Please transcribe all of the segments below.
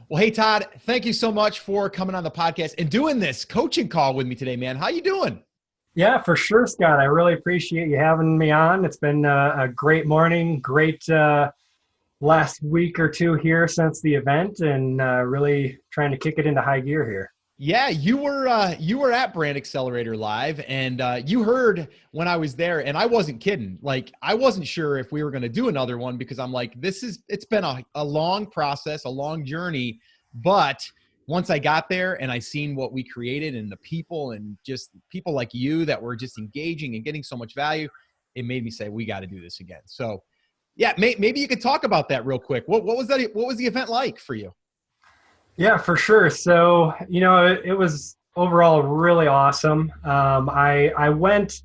Well, hey, Todd, thank you so much for coming on the podcast and doing this coaching call with me today, man. How you doing? Yeah, for sure, Scott. I really appreciate you having me on. It's been a great morning, great last week or two here since the event, and really trying to kick it into high gear here. Yeah, you were at Brand Accelerator Live, and you heard when I was there, and I wasn't kidding. Like, I wasn't sure if we were going to do another one because I'm like, it's been a long process, a long journey, but once I got there and I seen what we created and the people and just people like you that were just engaging and getting so much value, it made me say we got to do this again. So, yeah, maybe you could talk about that real quick. What was that? What was the event like for you? Yeah, for sure. So, it was overall really awesome. I went.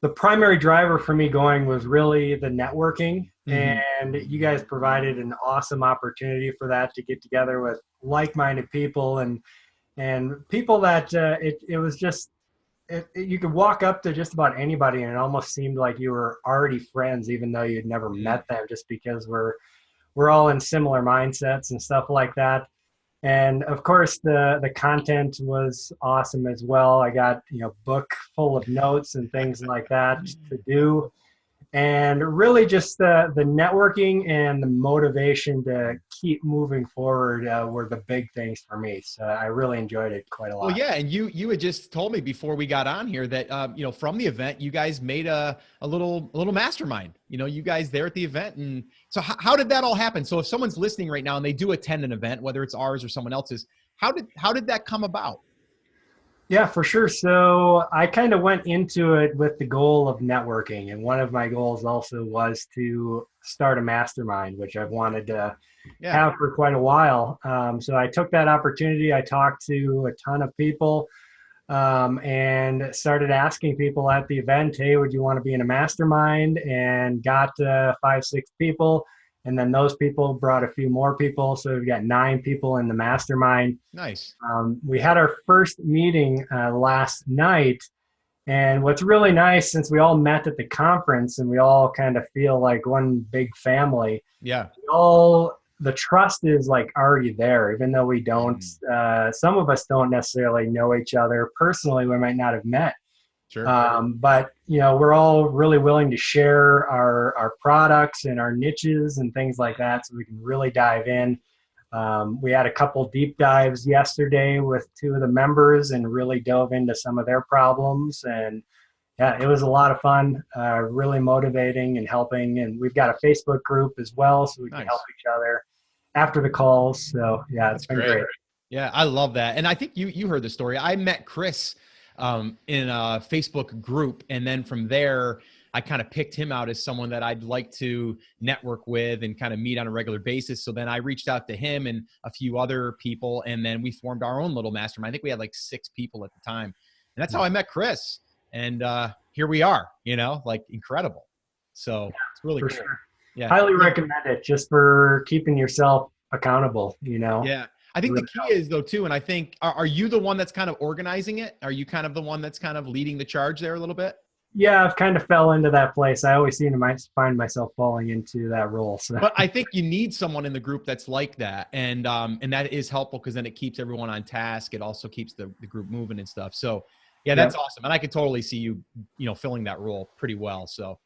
The primary driver for me going was really the networking, Mm-hmm. and you guys provided an awesome opportunity for that to get together with like-minded people and people that it was just you could walk up to just about anybody and it almost seemed like you were already friends even though you'd never met them, just because we're all in similar mindsets and stuff like that. And of course the content was awesome as well. I got book full of notes and things like that to do, and really just the networking and the motivation to keep moving forward were the big things for me. So I really enjoyed it quite a Well, lot. yeah, and you had just told me before we got on here that from the event you guys made a little mastermind. You guys there at the event, and so how did that all happen? So if someone's listening right now and they do attend an event, whether it's ours or someone else's, how did that come about? Yeah, for sure. So I kind of went into it with the goal of networking. And one of my goals also was to start a mastermind, which I've wanted to Yeah, have for quite a while. So I took that opportunity. I talked to a ton of people, and started asking people at the event, hey, would you want to be in a mastermind? And got 5, 6 people. And then those people brought a few more people. So we've got 9 people in the mastermind. nice. We had our first meeting last night. And what's really nice, since we all met at the conference and we all kind of feel like one big family, Yeah, the trust is like already there, even though we don't, Mhm. some of us don't necessarily know each other personally. We might not have met. Sure. But we're all really willing to share our products and our niches and things like that, so we can really dive in. We had a couple deep dives yesterday with 2 of the members and really dove into some of their problems. And yeah, it was a lot of fun, really motivating and helping. And we've got a Facebook group as well, so we can help Nice. each other after the calls. So yeah, it's That's been great. great. Yeah, I love that. And I think you heard the story. I met Chris in a Facebook group, and then from there, I kind of picked him out as someone that I'd like to network with and kind of meet on a regular basis. So then I reached out to him and a few other people, and then we formed our own little mastermind. I think we had like 6 people at the time, and that's how I met Chris. And here we are. Like incredible. So it's really For cool. sure. Yeah. Highly recommend it, just for keeping yourself accountable. Yeah. I think the Really key helps. is though too, and I think are you the one that's kind of organizing it? Are you kind of the one that's kind of leading the charge there a little bit? Yeah, I've kind of fell into that place. I always seem to find myself falling into that role. So But I think you need someone in the group that's like that, and that is helpful because then it keeps everyone on task. It also keeps the group moving and stuff. So yeah, yeah, that's awesome, and I could totally see you filling that role pretty well. So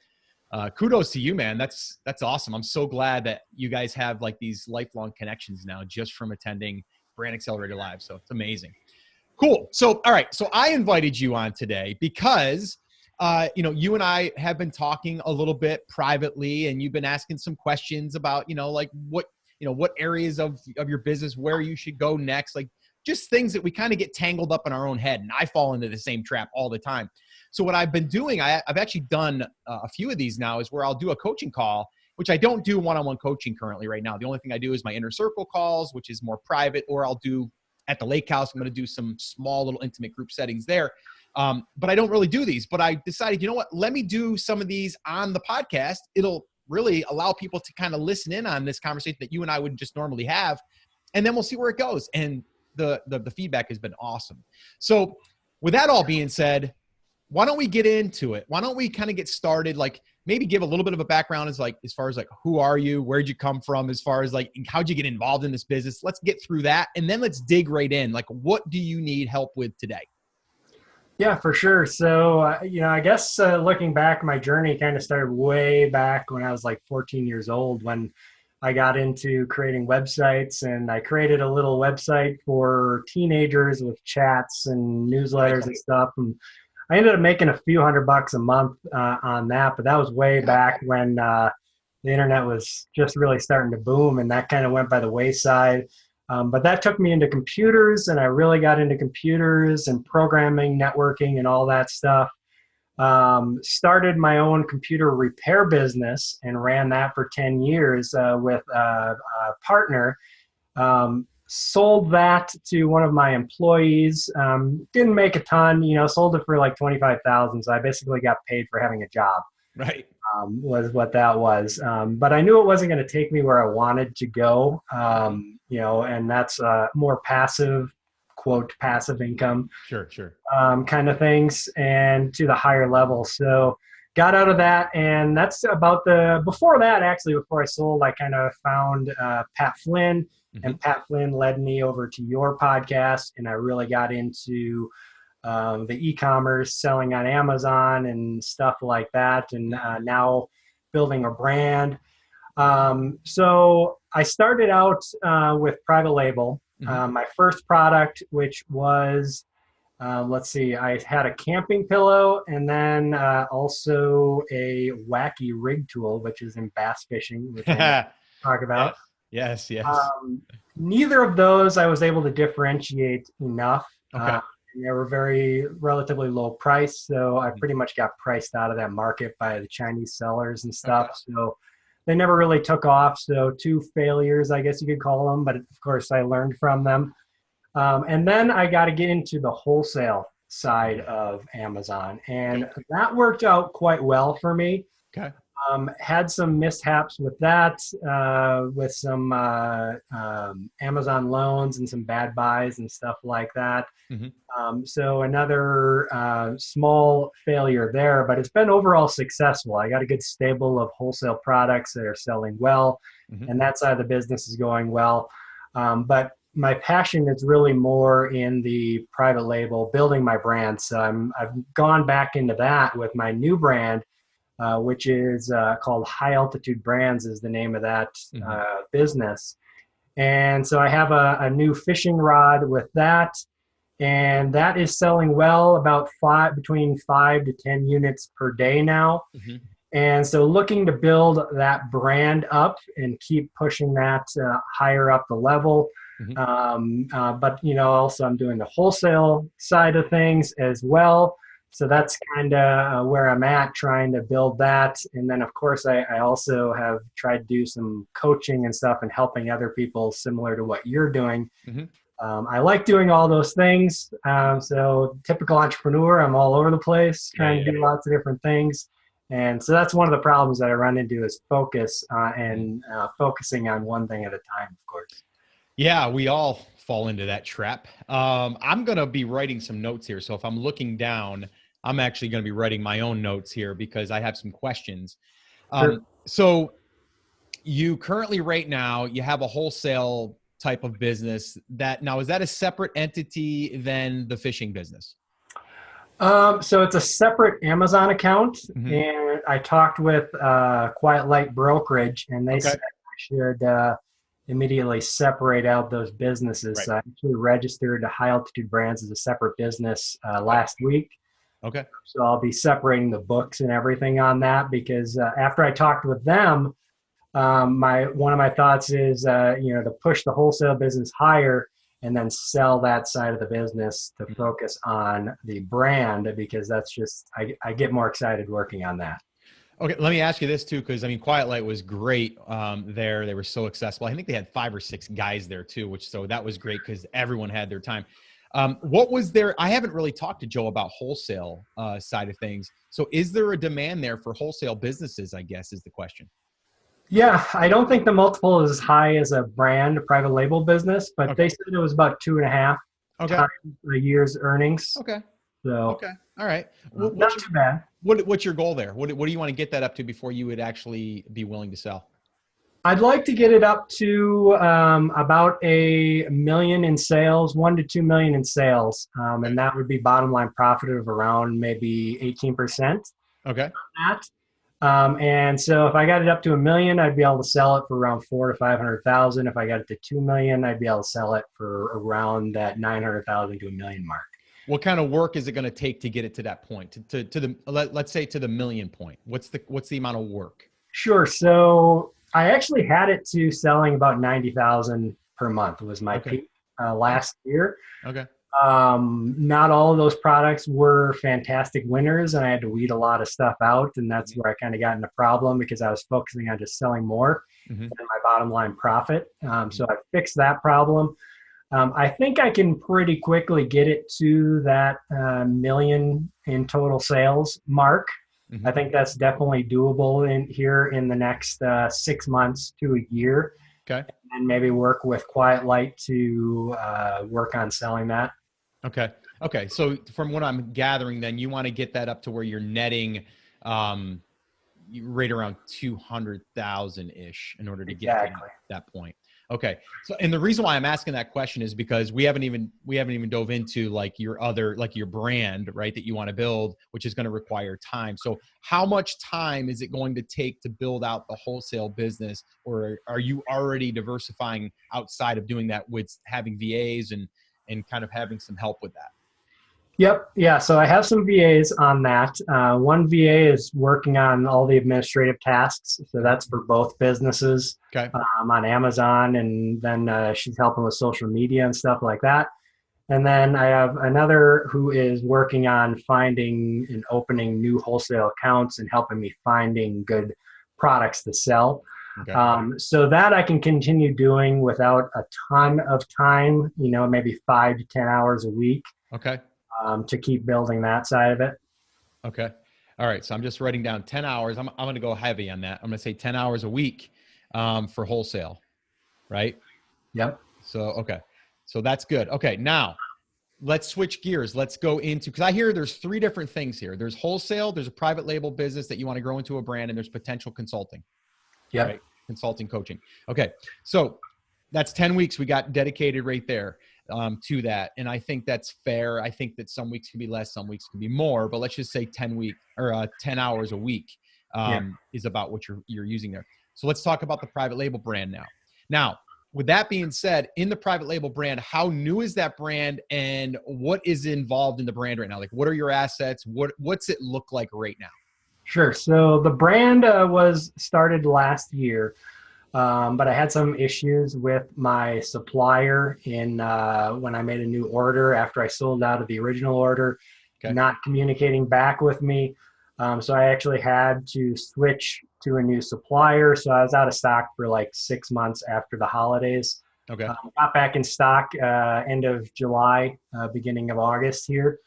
kudos to you, man. That's awesome. I'm so glad that you guys have like these lifelong connections now just from attending Brand Accelerator Live. So it's amazing. Cool. So, all right. So I invited you on today because, you and I have been talking a little bit privately, and you've been asking some questions about, like what areas of your business, where you should go next, like just things that we kind of get tangled up in our own head. And I fall into the same trap all the time. So what I've been doing, I've actually done a few of these now, is where I'll do a coaching call, which I don't do one-on-one coaching currently right now. The only thing I do is my inner circle calls, which is more private, or I'll do at the lake house. I'm going to do some small little intimate group settings there. But I don't really do these, but I decided, let me do some of these on the podcast. It'll really allow people to kind of listen in on this conversation that you and I would just normally have. And then we'll see where it goes. And the feedback has been awesome. So with that all being said, why don't we get into it? Why don't we kind of get started? Like maybe give a little bit of a background as far as like, who are you? Where'd you come from? As far as like, how'd you get involved in this business? Let's get through that. And then let's dig right in. Like, what do you need help with today? Yeah, for sure. So, I guess looking back, my journey kind of started way back when I was like 14 years old, when I got into creating websites, and I created a little website for teenagers with chats and newsletters and stuff. And I ended up making a few $100 a month on that, but that was way back when the internet was just really starting to boom, and that kind of went by the wayside. But that took me into computers, and I really got into computers and programming, networking, and all that stuff. Started my own computer repair business and ran that for 10 years with a partner. Sold that to one of my employees. Didn't make a ton, sold it for like $25,000. So I basically got paid for having a job. Right. Was what that was. But I knew it wasn't going to take me where I wanted to go, and that's more passive, quote, passive income. Sure. Kind of things, and to the higher level. So got out of that, and that's about before that, actually, before I sold, I kind of found Pat Flynn, and Pat Flynn led me over to your podcast, and I really got into the e-commerce, selling on Amazon and stuff like that, and now building a brand. So I started out with private label. My first product, which was, I had a camping pillow, and then also a wacky rig tool, which is in bass fishing, which we'll talk about. Yes. Neither of those I was able to differentiate enough. Okay. They were relatively low price, so I pretty much got priced out of that market by the Chinese sellers and stuff. Okay. So they never really took off. So 2 failures, I guess you could call them, but of course I learned from them. And then I got to get into the wholesale side of Amazon, and that worked out quite well for me. Okay. Had some mishaps with that, with some Amazon loans and some bad buys and stuff like that. So another small failure there, but it's been overall successful. I got a good stable of wholesale products that are selling well, and that side of the business is going well. But my passion is really more in the private label, building my brand. So I've gone back into that with my new brand, which is called High Altitude Brands, is the name of that business. And so I have a new fishing rod with that, and that is selling well, about between 5 to 10 units per day now. And so looking to build that brand up and keep pushing that higher up the level. But also I'm doing the wholesale side of things as well. So that's kind of where I'm at, trying to build that. And then, of course, I also have tried to do some coaching and stuff and helping other people similar to what you're doing. I like doing all those things. So typical entrepreneur, I'm all over the place, trying to do lots of different things. And so that's one of the problems that I run into is focus and focusing on one thing at a time, of course. Yeah, we all fall into that trap. I'm going to be writing some notes here. So if I'm looking down, I'm actually going to be writing my own notes here because I have some questions. Sure. So you currently right now, you have a wholesale type of business is that a separate entity than the fishing business? So it's a separate Amazon account, and I talked with Quiet Light Brokerage, and they said I should immediately separate out those businesses. Right. So I actually registered High Altitude Brands as a separate business last week. Okay. So I'll be separating the books and everything on that because after I talked with them, one of my thoughts is to push the wholesale business higher and then sell that side of the business to focus on the brand, because that's just I get more excited working on that. Okay, let me ask you this too, because Quiet Light was great there. They were so accessible. I think they had 5 or 6 guys there too, so that was great because everyone had their time. What was there? I haven't really talked to Joe about wholesale side of things. So is there a demand there for wholesale businesses, I guess, is the question. Yeah, I don't think the multiple is as high as a brand, a private label business, but they said it was about 2.5 times a year's earnings. Okay. So Okay. All right. not too bad. What's your goal there? What do you want to get that up to before you would actually be willing to sell? I'd like to get it up to about a million in sales, 1 to 2 million in sales. And that would be bottom line profit of around maybe 18% Okay. that. And so if I got it up to a million, I'd be able to sell it for around 400,000 to 500,000. If I got it to 2 million, I'd be able to sell it for around that 900,000 to a million mark. What kind of work is it going to take to get it to that point? To the let's say to the million point. What's the amount of work? Sure. So I actually had it to selling about 90,000 per month was my peak last year. Okay. Not all of those products were fantastic winners, and I had to weed a lot of stuff out. And that's where I kind of got in a problem because I was focusing on just selling more than my bottom line profit. So I fixed that problem. I think I can pretty quickly get it to that million in total sales mark. I think that's definitely doable in the next 6 months to a year. Okay. And maybe work with Quiet Light to work on selling that. Okay. Okay. So from what I'm gathering, then you want to get that up to where you're netting right around 200,000 ish in order to get to that point. Okay. So, and the reason why I'm asking that question is because we haven't even dove into like your brand, right, that you want to build, which is going to require time. So how much time is it going to take to build out the wholesale business, or are you already diversifying outside of doing that with having VAs and kind of having some help with that? Yep. Yeah. So I have some VAs on that. One VA is working on all the administrative tasks. So that's for both businesses on Amazon. And then she's helping with social media and stuff like that. And then I have another who is working on finding and opening new wholesale accounts and helping me finding good products to sell. Okay. So that I can continue doing without a ton of time, maybe 5 to 10 hours a week. Okay. To keep building that side of it. Okay. All right. So I'm just writing down 10 hours. I'm going to go heavy on that. I'm going to say 10 hours a week for wholesale. Right. Yep. So, okay. So that's good. Okay. Now let's switch gears. Let's go into, because I hear there's 3 different things here. There's wholesale, there's a private label business that you want to grow into a brand, and there's potential consulting. Yeah. Right? Consulting, coaching. Okay. So that's 10 weeks we got dedicated right there. To that. And I think that's fair. I think that some weeks can be less, some weeks can be more, but let's just say 10 hours a week is about what you're using there. So let's talk about the private label brand now. Now, with that being said, in the private label brand, how new is that brand and what is involved in the brand right now? Like, what are your assets? What's it look like right now? Sure. So the brand was started last year. But I had some issues with my supplier when I made a new order after I sold out of the original order, not communicating back with me. So I actually had to switch to a new supplier. So I was out of stock for like 6 months after the holidays. Okay. Got back in stock end of July, beginning of August here.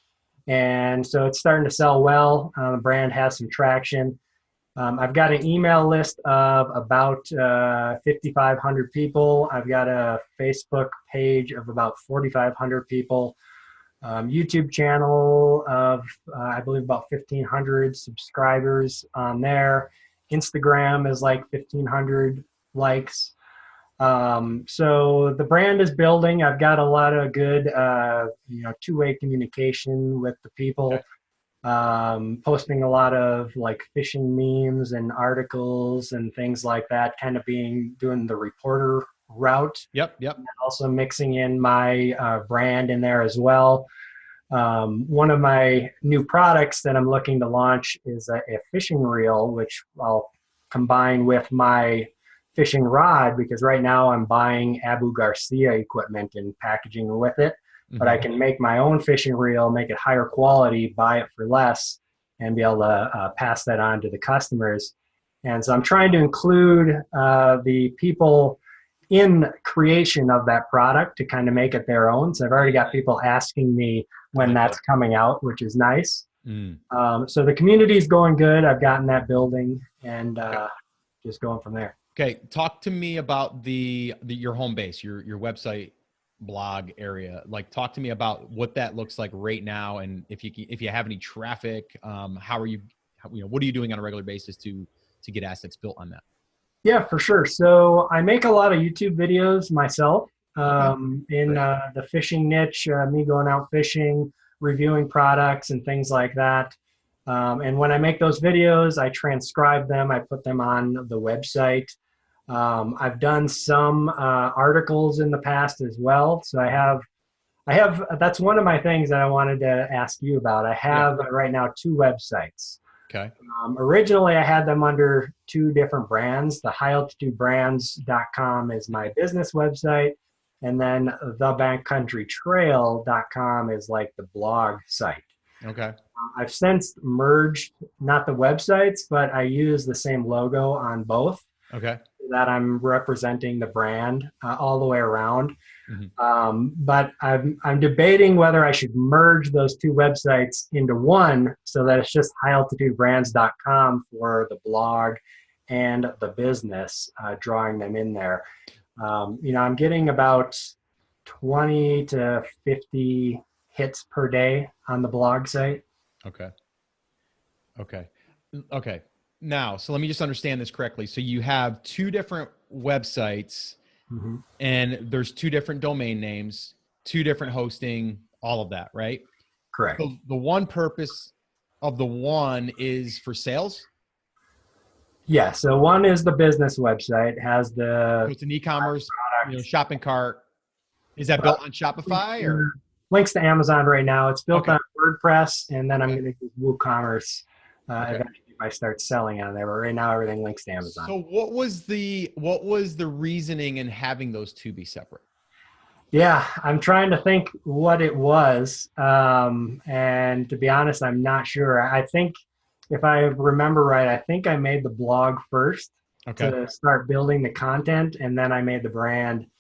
And so it's starting to sell well. The brand has some traction. I've got an email list of about 5,500 people. I've got a Facebook page of about 4,500 people. YouTube channel of, I believe, about 1,500 subscribers on there. Instagram is like 1,500 likes. So the brand is building. I've got a lot of good, two-way communication with the people. Okay. Posting a lot of like fishing memes and articles and things like that, kind of doing the reporter route. Yep. And also mixing in my brand in there as well. One of my new products that I'm looking to launch is a fishing reel, which I'll combine with my fishing rod, because right now I'm buying Abu Garcia equipment and packaging with it. But I can make my own fishing reel, make it higher quality, buy it for less, and be able to pass that on to the customers. And so I'm trying to include the people in creation of that product to kind of make it their own. So I've already got people asking me when that's coming out, which is nice. So the community is going good. I've gotten that building and just going from there. Okay. Talk to me about your home base, your website. blog area? Like, talk to me about what that looks like right now, and if you have any traffic, how are you, what are you doing on a regular basis to get assets built on that? Yeah, for sure. So I make a lot of YouTube videos myself Okay. in Great. the fishing niche, me going out fishing, reviewing products and things like that. And when I make those videos, I transcribe them, I put them on the website. I've done some articles in the past as well. So that's one of my things that I wanted to ask you about. I Yeah. have right now 2 websites. Okay. Originally, I had them under 2 different brands. The highaltitudebrands.com is my business website, and then thebackcountrytrail.com is like the blog site. Okay. I've since merged not the websites, but I use the same logo on both Okay. so that I'm representing the brand all the way around. Mm-hmm. But I'm debating whether I should merge those 2 websites into one so that it's just highaltitudebrands.com for the blog and the business, drawing them in there. I'm getting about 20 to 50 hits per day on the blog site. Okay. Okay. Okay. Now, so let me just understand this correctly. So you have 2 different websites, Mm-hmm. and there's 2 different domain names, 2 different hosting, all of that, right? Correct. So the one purpose of the one is for sales. Yeah. So one is the business website, has So the it's an e-commerce, product. shopping cart. Is that built on Shopify or? Links to Amazon right now. It's built Okay. on WordPress, and then I'm Okay. going to use WooCommerce Okay. eventually if I start selling on there. But right now, everything links to Amazon. So what was the reasoning in having those 2 be separate? Yeah, I'm trying to think what it was, and to be honest, I'm not sure. I think if I remember right, I think I made the blog first Okay. to start building the content, and then I made the brand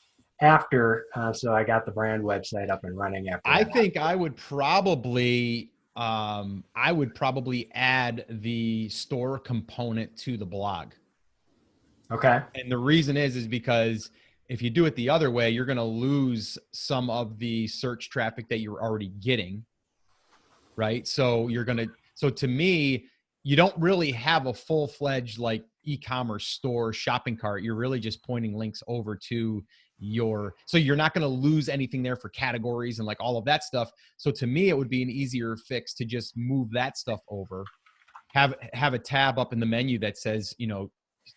after. So I got the brand website up and running after I that. think I would probably add the store component to the blog. Okay. And the reason is because if you do it the other way, you're going to lose some of the search traffic that you're already getting. Right. So to me, you don't really have a full-fledged like e-commerce store shopping cart. You're really just pointing links over to so you're not going to lose anything there for categories and like all of that stuff. So to me, it would be an easier fix to just move that stuff over, have a tab up in the menu that says,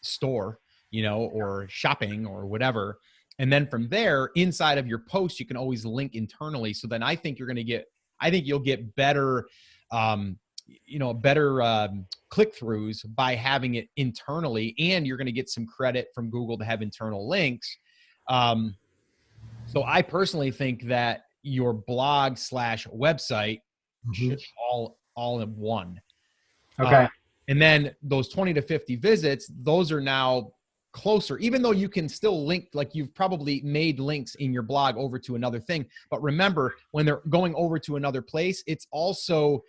store, or shopping or whatever. And then from there, inside of your post, you can always link internally. So then I think you'll get better, click-throughs by having it internally, and you're going to get some credit from Google to have internal links. So I personally think that your blog / website should all in one. Okay. And then those 20 to 50 visits, those are now closer, even though you can still link, like you've probably made links in your blog over to another thing. But remember, when they're going over to another place, it's also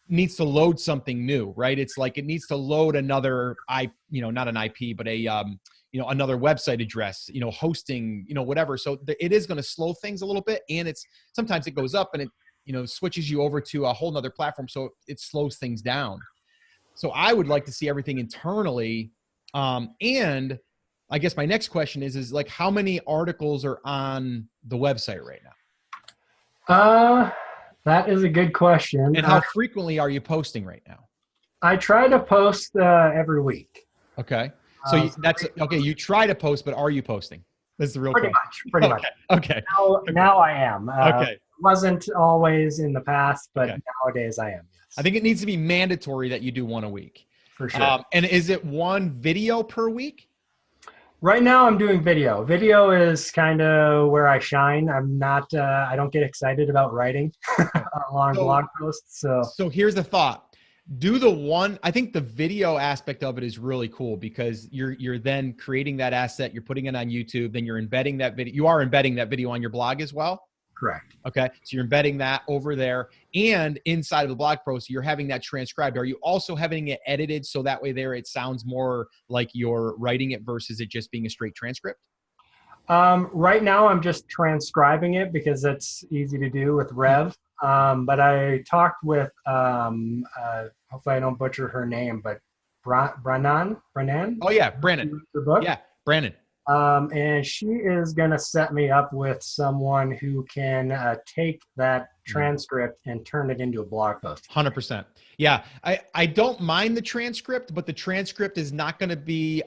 needs to load something new, right? It's like it needs to load another not an IP, but another website address, hosting, whatever. So it is going to slow things a little bit, and sometimes it goes up and it switches you over to a whole nother platform, so it slows things down. So I would like to see everything internally, and I guess my next question is like, how many articles are on the website right now? That is a good question. And how frequently are you posting right now? I try to post every week. Okay. So that's okay. You try to post, but are you posting? That's the real pretty question. Pretty much. Okay. Now I am. Okay. Wasn't always in the past, but Okay. nowadays I am. Yes. I think it needs to be mandatory that you do one a week. For sure. And is it one video per week? Right now I'm doing video. Video is kind of where I shine. I'm not, I don't get excited about writing long blog posts. So here's the thought. I think the video aspect of it is really cool because you're then creating that asset, you're putting it on YouTube, then you're embedding that video. You are embedding that video on your blog as well? Correct. Okay. So you're embedding that over there, and inside of the blog post, you're having that transcribed. Are you also having it edited so that way there it sounds more like you're writing it versus it just being a straight transcript? Right now, I'm just transcribing it because it's easy to do with Rev. But I talked with, hopefully I don't butcher her name, but Brennan, Oh yeah, Brandon. the book. Yeah, Brandon. And she is going to set me up with someone who can take that transcript and turn it into a blog post. 100%. Yeah, I don't mind the transcript, but the transcript is not going to be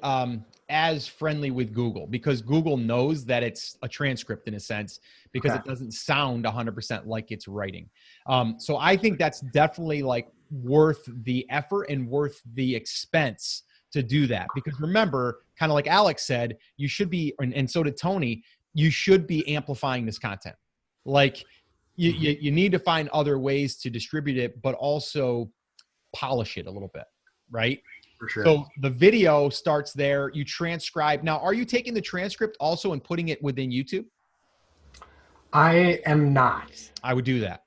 as friendly with Google, because Google knows that it's a transcript in a sense, because it doesn't sound 100% like it's writing. So I think that's definitely like worth the effort and worth the expense to do that. Because remember, kind of like Alex said, you should be, and so did Tony, you should be amplifying this content. Like you need to find other ways to distribute it, but also polish it a little bit, right? For sure. So the video starts there. You transcribe. Now, are you taking the transcript also and putting it within YouTube? I am not. I would do that.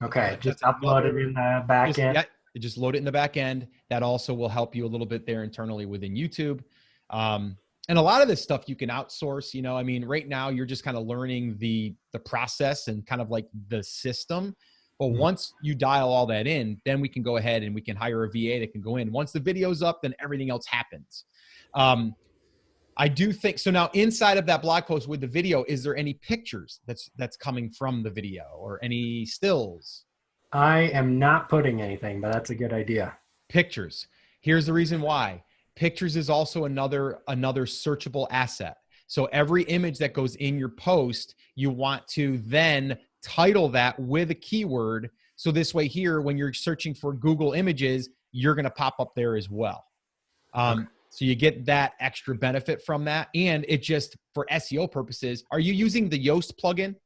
Okay, just upload it in the back end. Yeah, just load it in the back end. That also will help you a little bit there internally within YouTube. And a lot of this stuff you can outsource. You know, I mean, right now you're just kind of learning the process and kind of like the system. But once you dial all that in, then we can go ahead and we can hire a VA that can go in. Once the video's up, then everything else happens. I do think so. Now, inside of that blog post with the video, is there any pictures that's coming from the video or any stills? I am not putting anything, but that's a good idea. Pictures. Here's the reason why. Pictures is also another searchable asset. So every image that goes in your post, you want to then title that with a keyword. So this way here, when you're searching for Google Images, you're going to pop up there as well. So you get that extra benefit from that. And it just, for SEO purposes, are you using the Yoast plugin?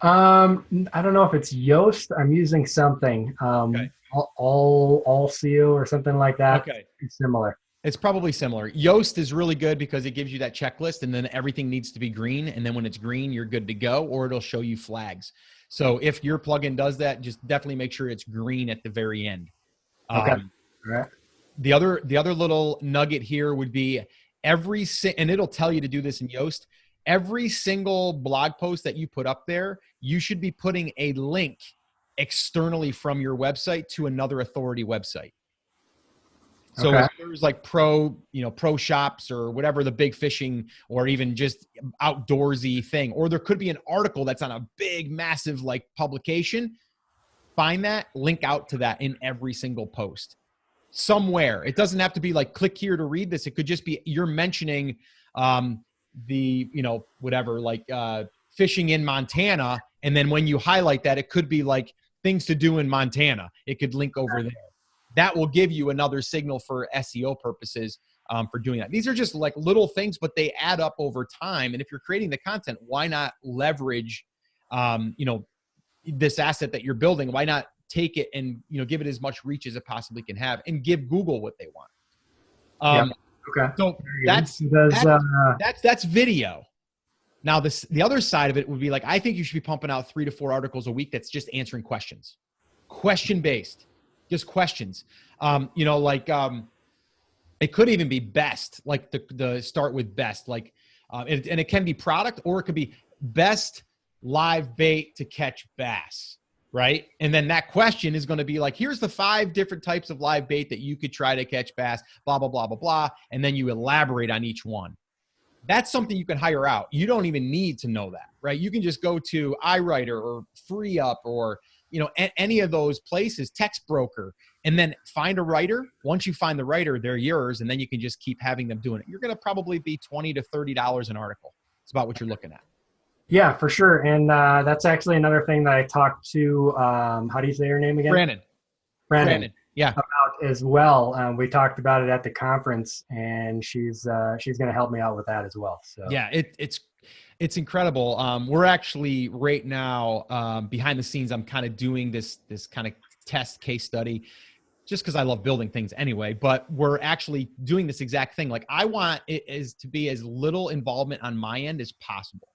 I don't know if it's Yoast. I'm using something, Okay. all SEO or something like that. Okay. It's similar. It's probably similar. Yoast is really good because it gives you that checklist, and then everything needs to be green. And then when it's green, you're good to go, or it'll show you flags. So if your plugin does that, just definitely make sure it's green at the very end. Okay. All right. The other little nugget here would be and it'll tell you to do this in Yoast. Every single blog post that you put up there, you should be putting a link externally from your website to another authority website. So if there's like pro shops or whatever, the big fishing or even just outdoorsy thing, or there could be an article that's on a big, massive like publication, find that, link out to that in every single post somewhere. It doesn't have to be like, click here to read this. It could just be, you're mentioning whatever, like fishing in Montana. And then when you highlight that, it could be like things to do in Montana. It could link over there. That will give you another signal for SEO purposes for doing that. These are just like little things, but they add up over time. And if you're creating the content, why not leverage, this asset that you're building? Why not take it and, give it as much reach as it possibly can have and give Google what they want? Okay. So that's video. Now the other side of it would be like, I think you should be pumping out 3 to 4 articles a week that's just answering questions, question-based, just questions. It could even be best, like the start with best, like, and it can be product, or it could be best live bait to catch bass. Right. And then that question is going to be like, here's the 5 different types of live bait that you could try to catch bass, blah, blah, blah, blah, blah. And then you elaborate on each one. That's something you can hire out. You don't even need to know that, right? You can just go to iWriter or FreeUp or, any of those places, Text Broker, and then find a writer. Once you find the writer, they're yours. And then you can just keep having them doing it. You're going to probably be $20 to $30 an article. It's about what you're looking at. Yeah, for sure. And that's actually another thing that I talked to, how do you say her name again? Brandon. Yeah. About as well. We talked about it at the conference, and she's going to help me out with that as well. So yeah, it's incredible. We're actually right now behind the scenes, I'm kind of doing this kind of test case study just because I love building things anyway, but we're actually doing this exact thing. Like, I want it to be as little involvement on my end as possible.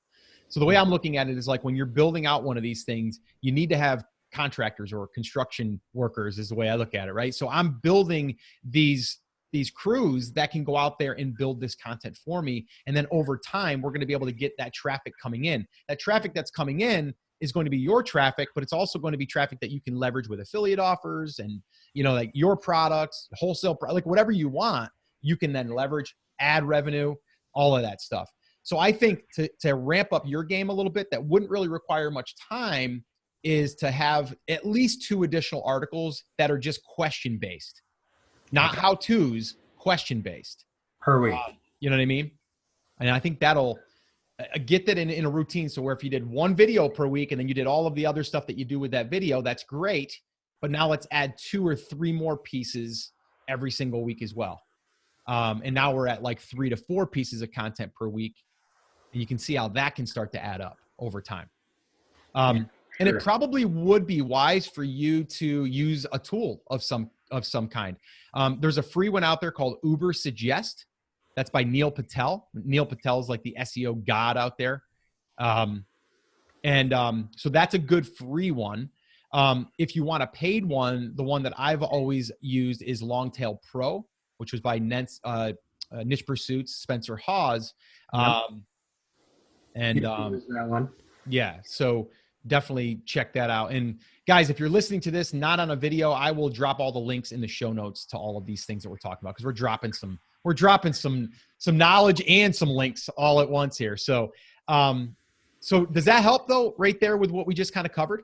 So the way I'm looking at it is like, when you're building out one of these things, you need to have contractors or construction workers is the way I look at it, right? So I'm building these these crews that can go out there and build this content for me. And then over time, we're going to be able to get that traffic coming in. That traffic that's coming in is going to be your traffic, but it's also going to be traffic that you can leverage with affiliate offers and, like your products, wholesale, like whatever you want, you can then leverage, ad revenue, all of that stuff. So I think to ramp up your game a little bit, that wouldn't really require much time, is to have at least 2 additional articles that are just question-based, not how-tos, question-based. Per week. You know what I mean? And I think that'll get that in a routine. So where if you did 1 video per week and then you did all of the other stuff that you do with that video, that's great. But now let's add 2 or 3 more pieces every single week as well. And now we're at like 3 to 4 pieces of content per week. And you can see how that can start to add up over time. And it probably would be wise for you to use a tool of some kind. There's a free one out there called Uber Suggest. That's by Neil Patel. Neil Patel is like the SEO god out there. So that's a good free one. If you want a paid one, the one that I've always used is Longtail Pro, which was by Niche Pursuits, Spencer Hawes. That one. Yeah. So definitely check that out. And guys, if you're listening to this not on a video, I will drop all the links in the show notes to all of these things that we're talking about, because we're dropping some knowledge and some links all at once here. So does that help though, right there with what we just kind of covered?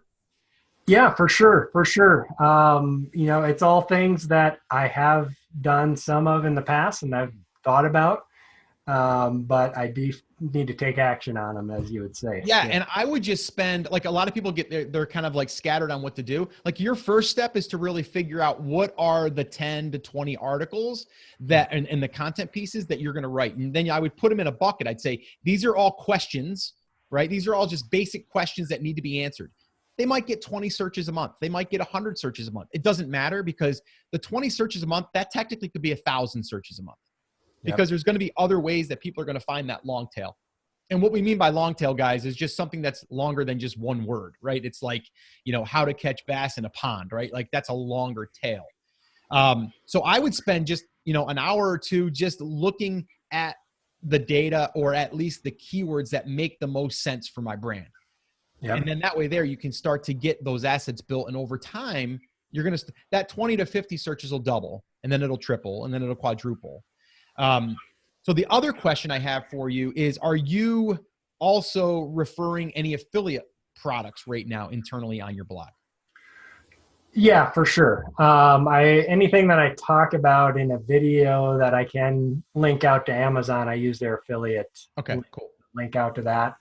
Yeah, for sure. It's all things that I have done some of in the past and I've thought about, but I do need to take action on them, as you would say. Yeah. And I would just spend, like, a lot of people they're kind of like scattered on what to do. Like, your first step is to really figure out what are the 10 to 20 articles that, and the content pieces that you're going to write. And then I would put them in a bucket. I'd say, these are all questions, right? These are all just basic questions that need to be answered. They might get 20 searches a month. They might get 100 searches a month. It doesn't matter, because the 20 searches a month, that technically could be 1,000 searches a month. Because there's going to be other ways that people are going to find that long tail. And what we mean by long tail, guys, is just something that's longer than just one word, right? It's like, how to catch bass in a pond, right? Like, that's a longer tail. So I would spend just, an hour or two just looking at the data, or at least the keywords that make the most sense for my brand. Yep. And then that way there, you can start to get those assets built. And over time, you're going to, that 20 to 50 searches will double, and then it'll triple, and then it'll quadruple. So the other question I have for you is, are you also referring any affiliate products right now internally on your blog? Yeah, for sure. Anything that I talk about in a video that I can link out to Amazon, I use their affiliate. Okay, cool. Link out to that.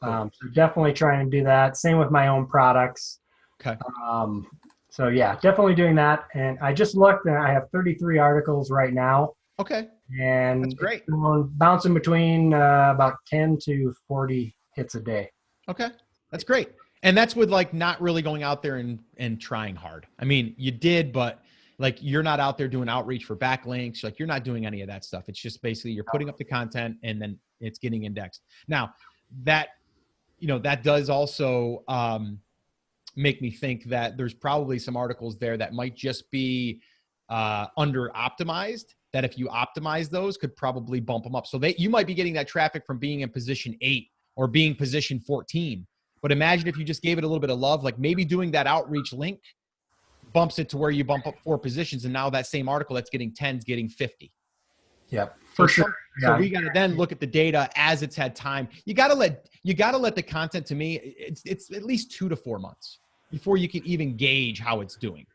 So definitely trying to do that. Same with my own products. Okay. So yeah, definitely doing that. And I just looked, and I have 33 articles right now. Okay. And that's great. Bouncing between about 10 to 40 hits a day. Okay. That's great. And that's with, like, not really going out there and trying hard. I mean, you did, but, like, you're not out there doing outreach for backlinks. Like, you're not doing any of that stuff. It's just basically you're putting up the content and then it's getting indexed. Now, that does also make me think that there's probably some articles there that might just be under optimized, that if you optimize those, could probably bump them up. So you might be getting that traffic from being in position 8 or being position 14. But imagine if you just gave it a little bit of love, like maybe doing that outreach link bumps it to where you bump up 4 positions. And now that same article that's getting 10 is getting 50. Yep, for sure. So we got to then look at the data as it's had time. You got to let the content, to me, it's at least 2 to 4 months before you can even gauge how it's doing.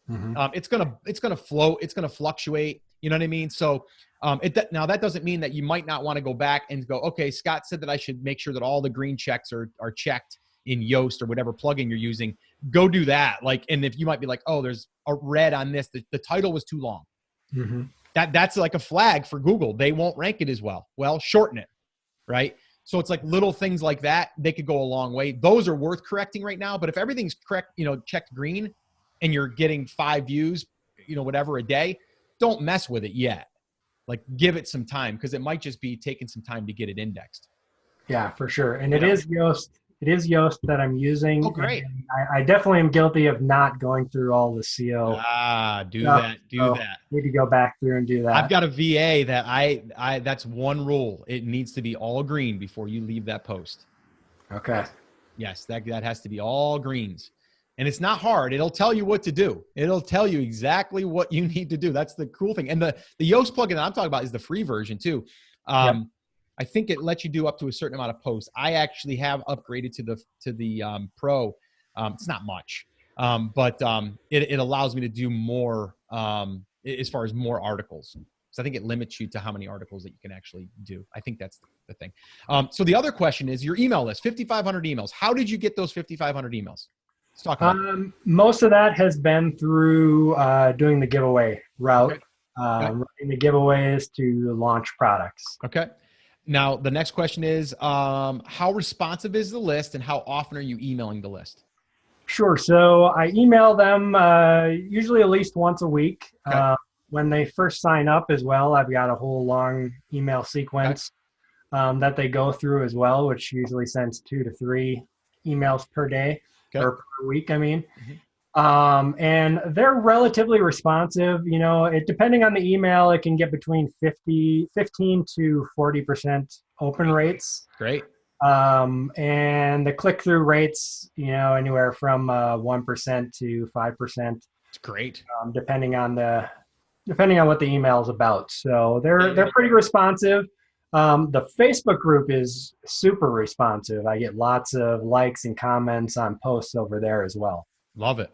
Mm-hmm. It's gonna float. It's gonna fluctuate. You know what I mean? So now that doesn't mean that you might not want to go back and go, okay, Scott said that I should make sure that all the green checks are checked in Yoast or whatever plugin you're using. Go do that. Like, and if you might be like, oh, there's a red on this, the title was too long. Mm-hmm. That's like a flag for Google. They won't rank it as well. Well, shorten it, right? So it's like little things like that. They could go a long way. Those are worth correcting right now. But if everything's correct, checked green, and you're getting 5 views, whatever a day, don't mess with it yet. Like, give it some time, because it might just be taking some time to get it indexed. Yeah, for sure. And it is Yoast it is Yoast that I'm using. Oh, great. I definitely am guilty of not going through all the CO. Do stuff, that. Do so that. need to go back through and do I've that. got a VA that I that's one rule. It needs to be all green before you leave that post. Okay. Yes, that has to be all greens. And it's not hard. It'll tell you what to do. It'll tell you exactly what you need to do. That's the cool thing. And the Yoast plugin that I'm talking about is the free version too. Yep. I think it lets you do up to a certain amount of posts. I actually have upgraded to the Pro. It's not much, but it allows me to do more as far as more articles. So I think it limits you to how many articles that you can actually do. I think that's the thing. So the other question is your email list, 5,500 emails. How did you get those 5,500 emails? Let's talk about it. Most of that has been through doing the giveaway route, Okay. running the giveaways to launch products. Okay. Now, the next question is, how responsive is the list and how often are you emailing the list? Sure. So I email them usually at least once a week. Okay. When they first sign up as well, I've got a whole long email sequence that they go through as well, which usually sends 2 to 3 emails per day or per week, I mean. And they're relatively responsive. You know, depending on the email, it can get between 15 to 40% open rates. Great. And the click-through rates, you know, anywhere from 1% to 5%. It's great. Depending on what the email is about. So they're pretty responsive. The Facebook group is super responsive. I get lots of likes and comments on posts over there as well. Love it.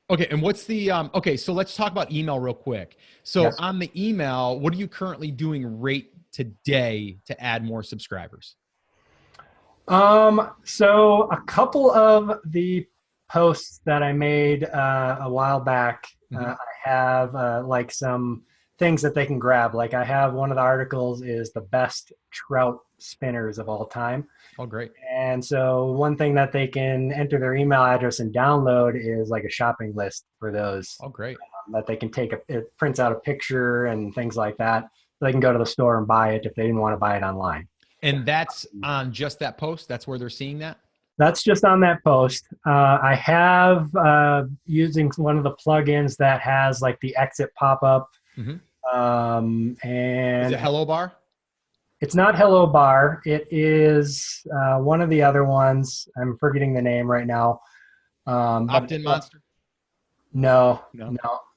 Okay. And what's the, okay, so let's talk about email real quick. So on the email, what are you currently doing right today to add more subscribers? So a couple of the posts that I made a while back, I have like some things that they can grab. Like I have one of the articles is the best trout spinners of all time. Oh, great. And so one thing that they can enter their email address and download is like a shopping list for those. Oh, great. That they can it prints out a picture and things like that. They can go to the store and buy it if they didn't want to buy it online. And that's on just that post? That's where they're seeing that? That's just on that post. I have using one of the plugins that has like the exit pop-up. And is it Hello Bar? It's not Hello Bar. It is one of the other ones. I'm forgetting the name right now. Opt-in Monster? No.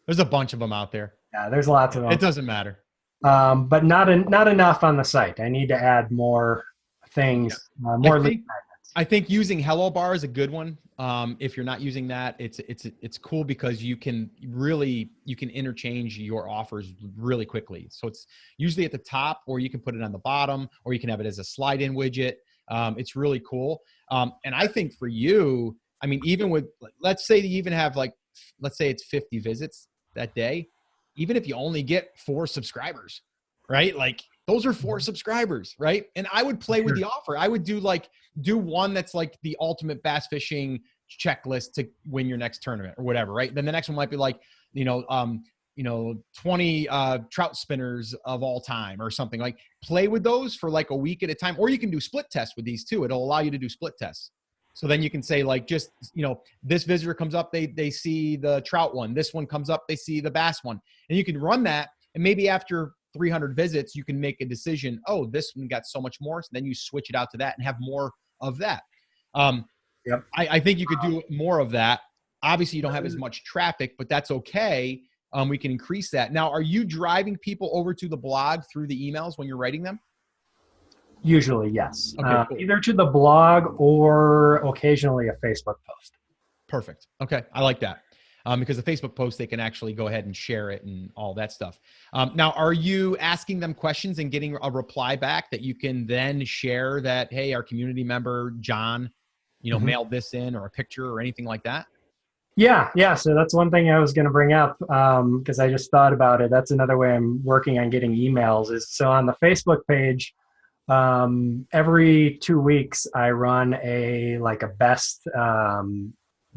There's a bunch of them out there. Yeah, there's lots of them. It doesn't matter. But not enough on the site. I need to add more things, more lead magnets. I think using Hello Bar is a good one. If you're not using that, it's cool because you can interchange your offers really quickly. So it's usually at the top, or you can put it on the bottom, or you can have it as a slide-in widget. It's really cool. And I think for you, I mean, even with, let's say you even have let's say it's 50 visits that day. Even if you only get 4 subscribers, right? Like those are 4 subscribers, right? And I would play with the offer. I would do one that's like the ultimate bass fishing checklist to win your next tournament or whatever, right? Then the next one might be like, 20 trout spinners of all time or something. Like play with those for like a week at a time, or you can do split tests with these too. It'll allow you to do split tests. So then you can say like, just, this visitor comes up, they see the trout one. This one comes up, they see the bass one. And you can run that. And maybe after 300 visits, you can make a decision. Oh, this one got so much more. So then you switch it out to that and have more of that. I think you could do more of that. Obviously, you don't have as much traffic, but that's okay. We can increase that. Now, are you driving people over to the blog through the emails when you're writing them? Usually, yes. Okay, cool. Either to the blog or occasionally a Facebook post. Perfect. Okay. I like that. Because the Facebook post, they can actually go ahead and share it and all that stuff. Now, are you asking them questions and getting a reply back that you can then share that, hey, our community member, John, mailed this in, or a picture or anything like that? Yeah. So that's one thing I was going to bring up because I just thought about it. That's another way I'm working on getting emails is so on the Facebook page, every 2 weeks I run a best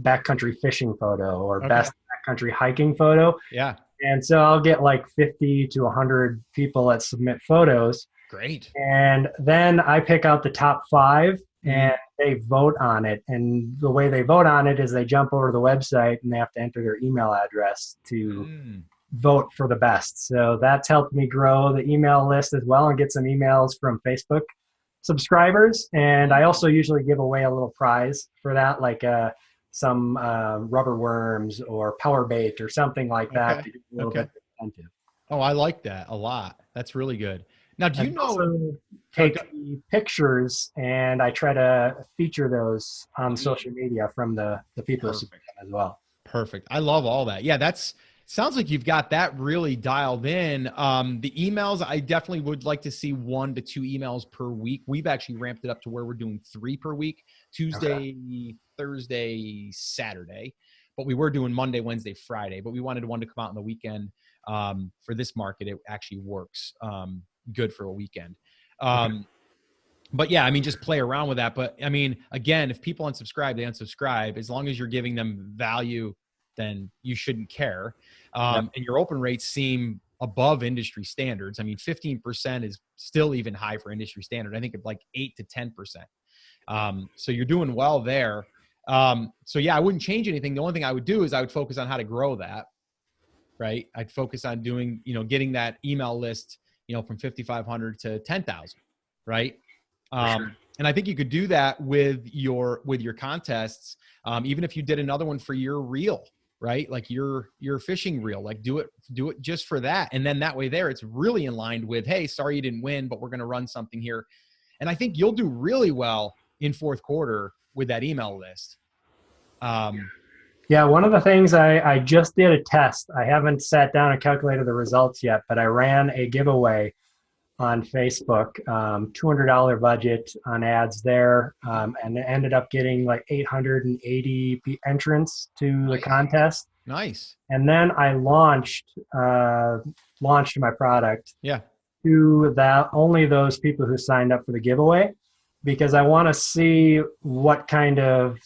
backcountry fishing photo or best backcountry hiking photo. Yeah. And so I'll get like 50 to 100 people that submit photos. Great. And then I pick out the top 5 and they vote on it. And the way they vote on it is they jump over to the website and they have to enter their email address to vote for the best. So that's helped me grow the email list as well and get some emails from Facebook subscribers. And I also usually give away a little prize for that, like some rubber worms or power bait or something like that to get a little bit incentive. Oh, I like that a lot. That's really good. Now, do you know? Also take the pictures and I try to feature those on social media from the people as well. Perfect. I love all that. Yeah, sounds like you've got that really dialed in. The emails, I definitely would like to see 1 to 2 emails per week. We've actually ramped it up to where we're doing 3 per week, Tuesday, Thursday, Saturday. But we were doing Monday, Wednesday, Friday. But we wanted one to come out on the weekend. For this market, it actually works good for a weekend. But yeah, I mean, just play around with that. But I mean, again, if people unsubscribe, they unsubscribe. As long as you're giving them value, then you shouldn't care. And your open rates seem above industry standards. I mean, 15% is still even high for industry standard. I think it's like 8 to 10%. So you're doing well there. So yeah, I wouldn't change anything. The only thing I would do is I would focus on how to grow that, right? I'd focus on doing, getting that email list, from 5,500 to 10,000, right? And I think you could do that with your contests. Even if you did another one for your reel, right? Like your fishing reel, like do it just for that. And then that way there, it's really in line with, hey, sorry you didn't win, but we're going to run something here. And I think you'll do really well in fourth quarter with that email list. Yeah, one of the things I just did a test. I haven't sat down and calculated the results yet, but I ran a giveaway on Facebook, $200 budget on ads there, and it ended up getting like 880 entrants to the contest. Nice. And then I launched my product to only those people who signed up for the giveaway, because I want to see what kind of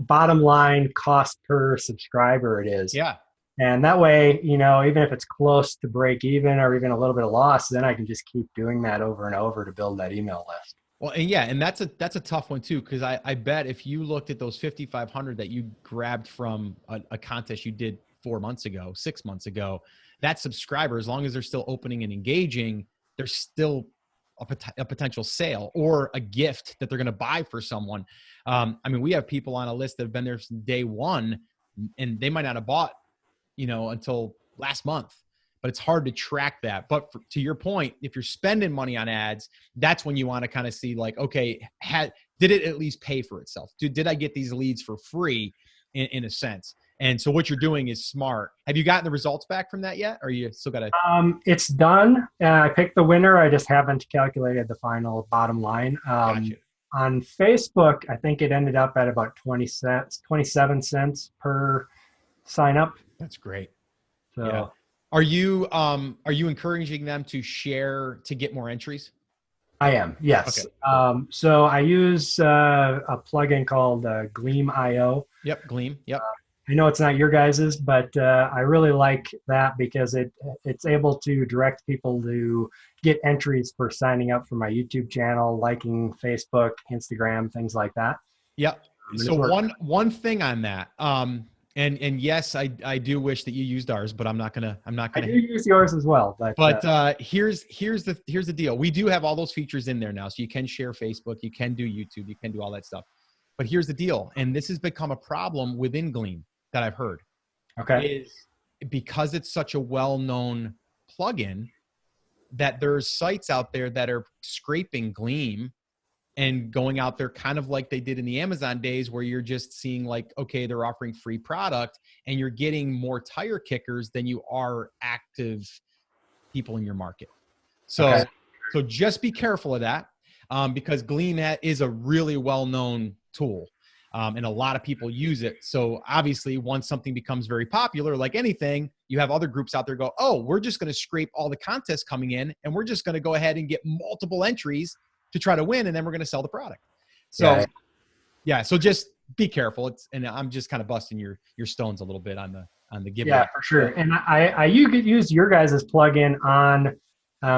bottom line cost per subscriber it is. Yeah. And that way, even if it's close to break even or even a little bit of loss, then I can just keep doing that over and over to build that email list. Well, and that's a tough one too, because I bet if you looked at those 5,500 that you grabbed from a contest you did 4 months ago, 6 months ago, that subscriber, as long as they're still opening and engaging, there's still a potential sale or a gift that they're going to buy for someone. I mean, we have people on a list that have been there since day one, and they might not have bought until last month, but it's hard to track that. But to your point, if you're spending money on ads, that's when you want to kind of see like, okay, did it at least pay for itself? Did I get these leads for free in a sense? And so what you're doing is smart. Have you gotten the results back from that yet? Or you still got to? It's done. I picked the winner. I just haven't calculated the final bottom line. Gotcha. On Facebook, I think it ended up at about 27 cents per sign up. That's great. So, yeah. Are you encouraging them to share to get more entries? I am, yes. Okay. So I use a plugin called Gleam.io. Yep, Gleam. Yep. I know it's not your guys's, but I really like that because it's able to direct people to get entries for signing up for my YouTube channel, liking Facebook, Instagram, things like that. Yep. So one thing on that. And yes, I do wish that you used ours, but I'm not gonna. I do use yours as well, but here's the deal. We do have all those features in there now, so you can share Facebook, you can do YouTube, you can do all that stuff. But here's the deal, and this has become a problem within Gleam that I've heard. Okay. Is because it's such a well-known plugin that there's sites out there that are scraping Gleam and going out there kind of like they did in the Amazon days, where you're just seeing like, okay, they're offering free product and you're getting more tire kickers than you are active people in your market. So just be careful of that, because Gleam is a really well-known tool, and a lot of people use it. So obviously once something becomes very popular, like anything, you have other groups out there go, oh, we're just going to scrape all the contests coming in and we're just going to go ahead and get multiple entries to try to win, and then we're going to sell the product. So yeah, so just be careful. And I'm just kind of busting your stones a little bit on the giveaway. Yeah, for sure. And you could use your guys' plugin on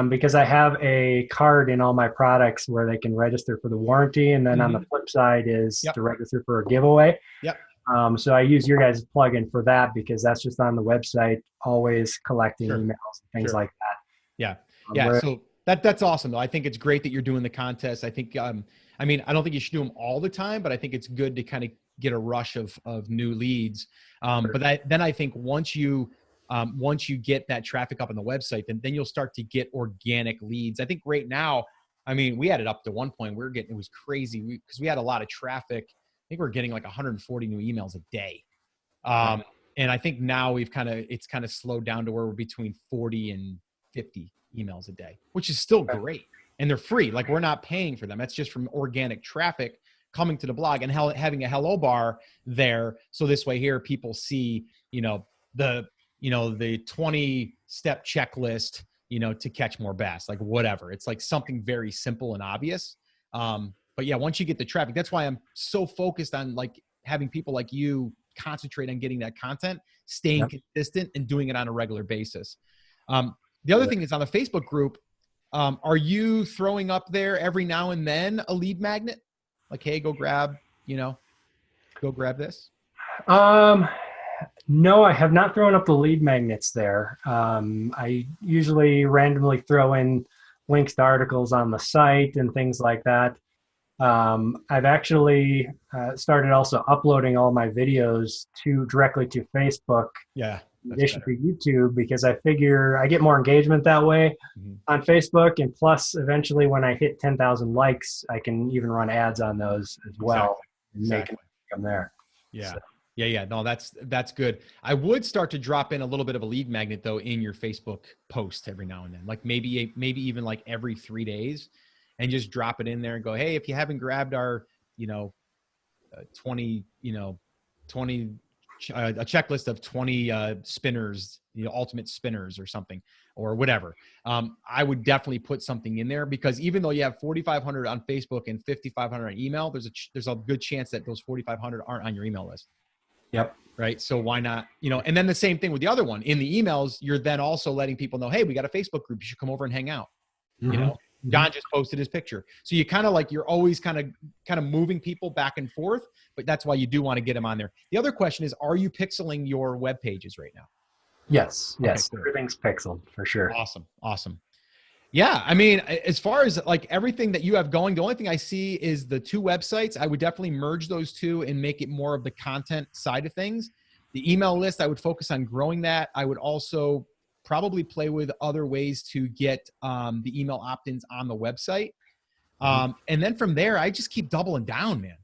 because I have a card in all my products where they can register for the warranty. And then on the flip side is Yep. to register for a giveaway. Yep. So I use your guys' plugin for that because that's just on the website, always collecting Sure. emails and things like that. Yeah. Yeah. So that's awesome though. I think it's great that you're doing the contest. I think, I mean, I don't think you should do them all the time, but I think it's good to kind of get a rush of new leads. But then I think once you get that traffic up on the website, then you'll start to get organic leads. I think right now, I mean, we had it up to one point. It was crazy because we had a lot of traffic. I think we're getting like 140 new emails a day. And I think now it's kind of slowed down to where we're between 40 and 50 emails a day, which is still great. And they're free. Like, we're not paying for them. That's just from organic traffic coming to the blog and having a hello bar there. So this way here, people see, the 20-step checklist, to catch more bass, like whatever. It's like something very simple and obvious. But yeah, once you get the traffic, that's why I'm so focused on like having people like you concentrate on getting that content, staying consistent and doing it on a regular basis. The other thing is on the Facebook group, are you throwing up there every now and then a lead magnet? Like, hey, go grab this? No, I have not thrown up the lead magnets there. I usually randomly throw in links to articles on the site and things like that. I've actually started also uploading all my videos directly to Facebook. Yeah. In addition to YouTube, because I figure I get more engagement that way on Facebook, and plus eventually when I hit 10,000 likes, I can even run ads on those as well. Exactly. From there. Yeah. So. Yeah. No, that's good. I would start to drop in a little bit of a lead magnet though in your Facebook post every now and then, like maybe even like every 3 days, and just drop it in there and go, hey, if you haven't grabbed our, 20 a checklist of 20 spinners, ultimate spinners or something or whatever. I would definitely put something in there, because even though you have 4,500 on Facebook and 5,500 on email, there's a good chance that those 4,500 aren't on your email list. Yep. Right. So why not, and then the same thing with the other one in the emails, you're then also letting people know, hey, we got a Facebook group. You should come over and hang out. John just posted his picture. So you kind of like, you're always kind of moving people back and forth, but that's why you do want to get them on there. The other question is, are you pixeling your web pages right now? Yes. Okay, yes. Cool. Everything's pixeled for sure. Awesome. Yeah. I mean, as far as like everything that you have going, the only thing I see is the 2 websites. I would definitely merge those 2 and make it more of the content side of things. The email list, I would focus on growing that. I would also probably play with other ways to get the email opt-ins on the website. And then from there, I just keep doubling down, man.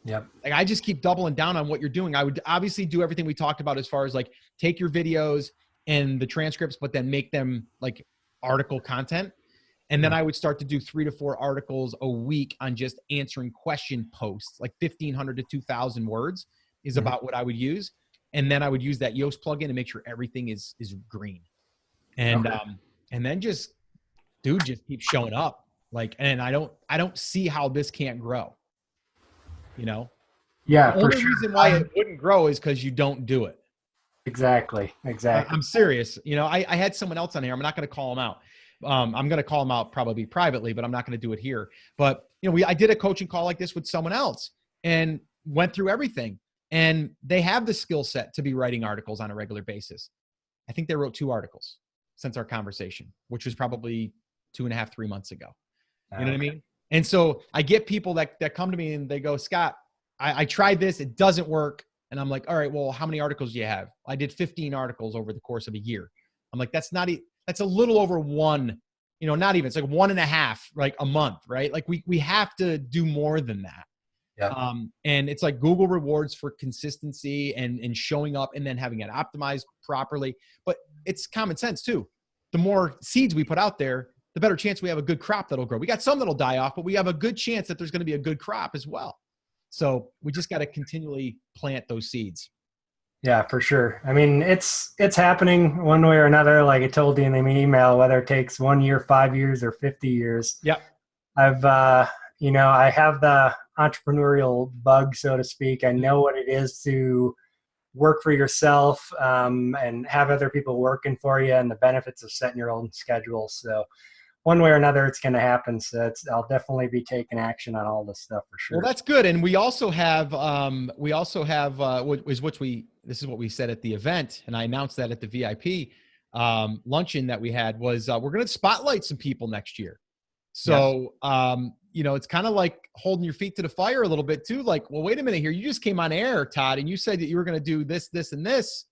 Yep. Like, I just keep doubling down on what you're doing. I would obviously do everything we talked about as far as like take your videos and the transcripts, but then make them like article content. And then I would start to do 3 to 4 articles a week on just answering question posts, like 1,500 to 2,000 words is about what I would use. And then I would use that Yoast plugin to make sure everything is green. And, and then just keep showing up. Like, and I don't see how this can't grow, Yeah. The only reason why it wouldn't grow is because you don't do it. Exactly. I'm serious. I had someone else on here. I'm not going to call him out. I'm going to call him out probably privately, but I'm not going to do it here. But, I did a coaching call like this with someone else and went through everything. And they have the skill set to be writing articles on a regular basis. I think they wrote 2 articles since our conversation, which was probably 2.5, 3 months ago. You know what I mean? And so I get people that come to me and they go, Scott, I tried this. It doesn't work. And I'm like, all right, well, how many articles do you have? I did 15 articles over the course of a year. I'm like, that's a little over 1, not even, it's like 1.5, like a month, right? Like we have to do more than that. Yeah. And it's like Google rewards for consistency and showing up and then having it optimized properly. But it's common sense too. The more seeds we put out there, the better chance we have a good crop that'll grow. We got some that'll die off, but we have a good chance that there's going to be a good crop as well. So we just got to continually plant those seeds. Yeah, for sure. I mean, it's happening one way or another. Like I told you in the email, whether it takes 1 year, 5 years, or 50 years. Yep. I have the entrepreneurial bug, so to speak. I know what it is to work for yourself and have other people working for you, and the benefits of setting your own schedule. So one way or another, it's going to happen. So I'll definitely be taking action on all this stuff for sure. Well, that's good. And we also have this is what we said at the event, and I announced that at the VIP luncheon that we had was we're going to spotlight some people next year. So, it's kind of like holding your feet to the fire a little bit too. Like, well, wait a minute here. You just came on air, Todd, and you said that you were going to do this, this, and this.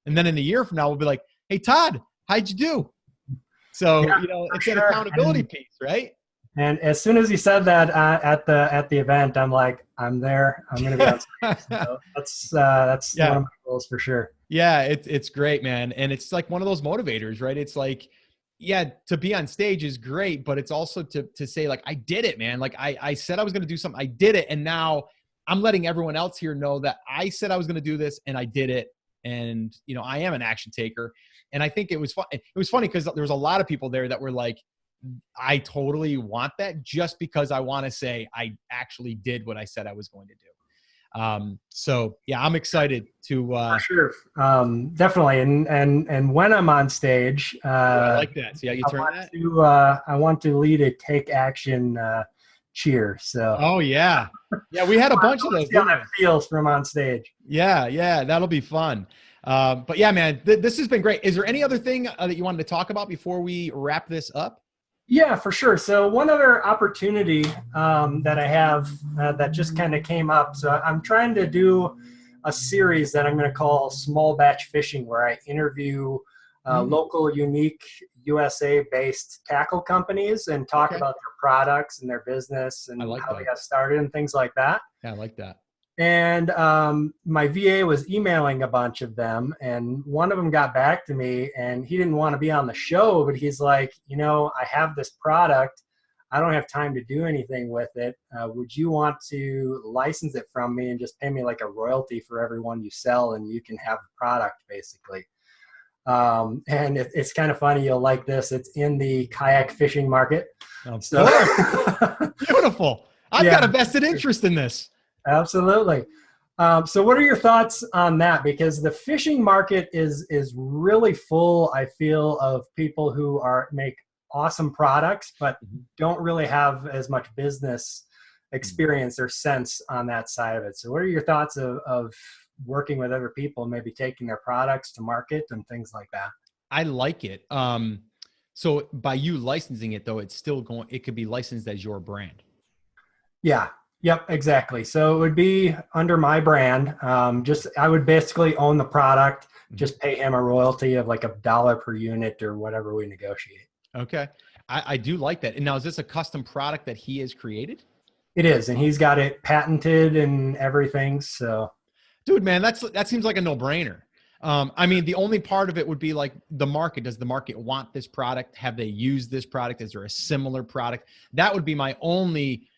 And then in a year from now, we'll be like, hey, Todd, how'd you do? So, it's an accountability piece, right? And as soon as he said that at the event, I'm like, I'm there. I'm going to be on stage. So that's one of my goals for sure. Yeah, it's great, man. And it's like one of those motivators, right? It's like, yeah, to be on stage is great, but it's also to say like, I did it, man. Like I said I was going to do something. I did it. And now I'm letting everyone else here know that I said I was going to do this and I did it. And, I am an action taker. And I think it was fun. It was funny because there was a lot of people there that were like, I totally want that, just because I want to say I actually did what I said I was going to do. So yeah, I'm excited to for sure. Definitely. And when I'm on stage, I like that. See how you turn that? I want to lead a take action cheer. So oh yeah. Yeah, we had a bunch of those. See how that feels from on stage. Yeah, that'll be fun. But yeah, man, this has been great. Is there any other thing that you wanted to talk about before we wrap this up? Yeah, for sure. So one other opportunity that I have that just kind of came up. So I'm trying to do a series that I'm going to call Small Batch Fishing, where I interview local, unique, USA-based tackle companies and talk about their products and their business and how they got started and things like that. Yeah, I like that. And my VA was emailing a bunch of them, and one of them got back to me, and he didn't want to be on the show, but he's like, I have this product. I don't have time to do anything with it. Would you want to license it from me and just pay me like a royalty for every one you sell, and you can have the product basically? And it's kind of funny. You'll like this. It's in the kayak fishing market. Oh, so beautiful. I've got a vested interest in this. Absolutely. So what are your thoughts on that? Because the fishing market is really full, I feel, of people who make awesome products, but don't really have as much business experience or sense on that side of it. So what are your thoughts of working with other people, maybe taking their products to market and things like that? I like it. So by you licensing it though, it could be licensed as your brand. Yeah. Yep, exactly. So it would be under my brand. I would basically own the product, just pay him a royalty of like $1 per unit or whatever we negotiate. Okay. I do like that. And now, is this a custom product that he has created? It is. And he's got it patented and everything. So, dude, man, that seems like a no-brainer. I mean, the only part of it would be like the market. Does the market want this product? Have they used this product? Is there a similar product? That would be my only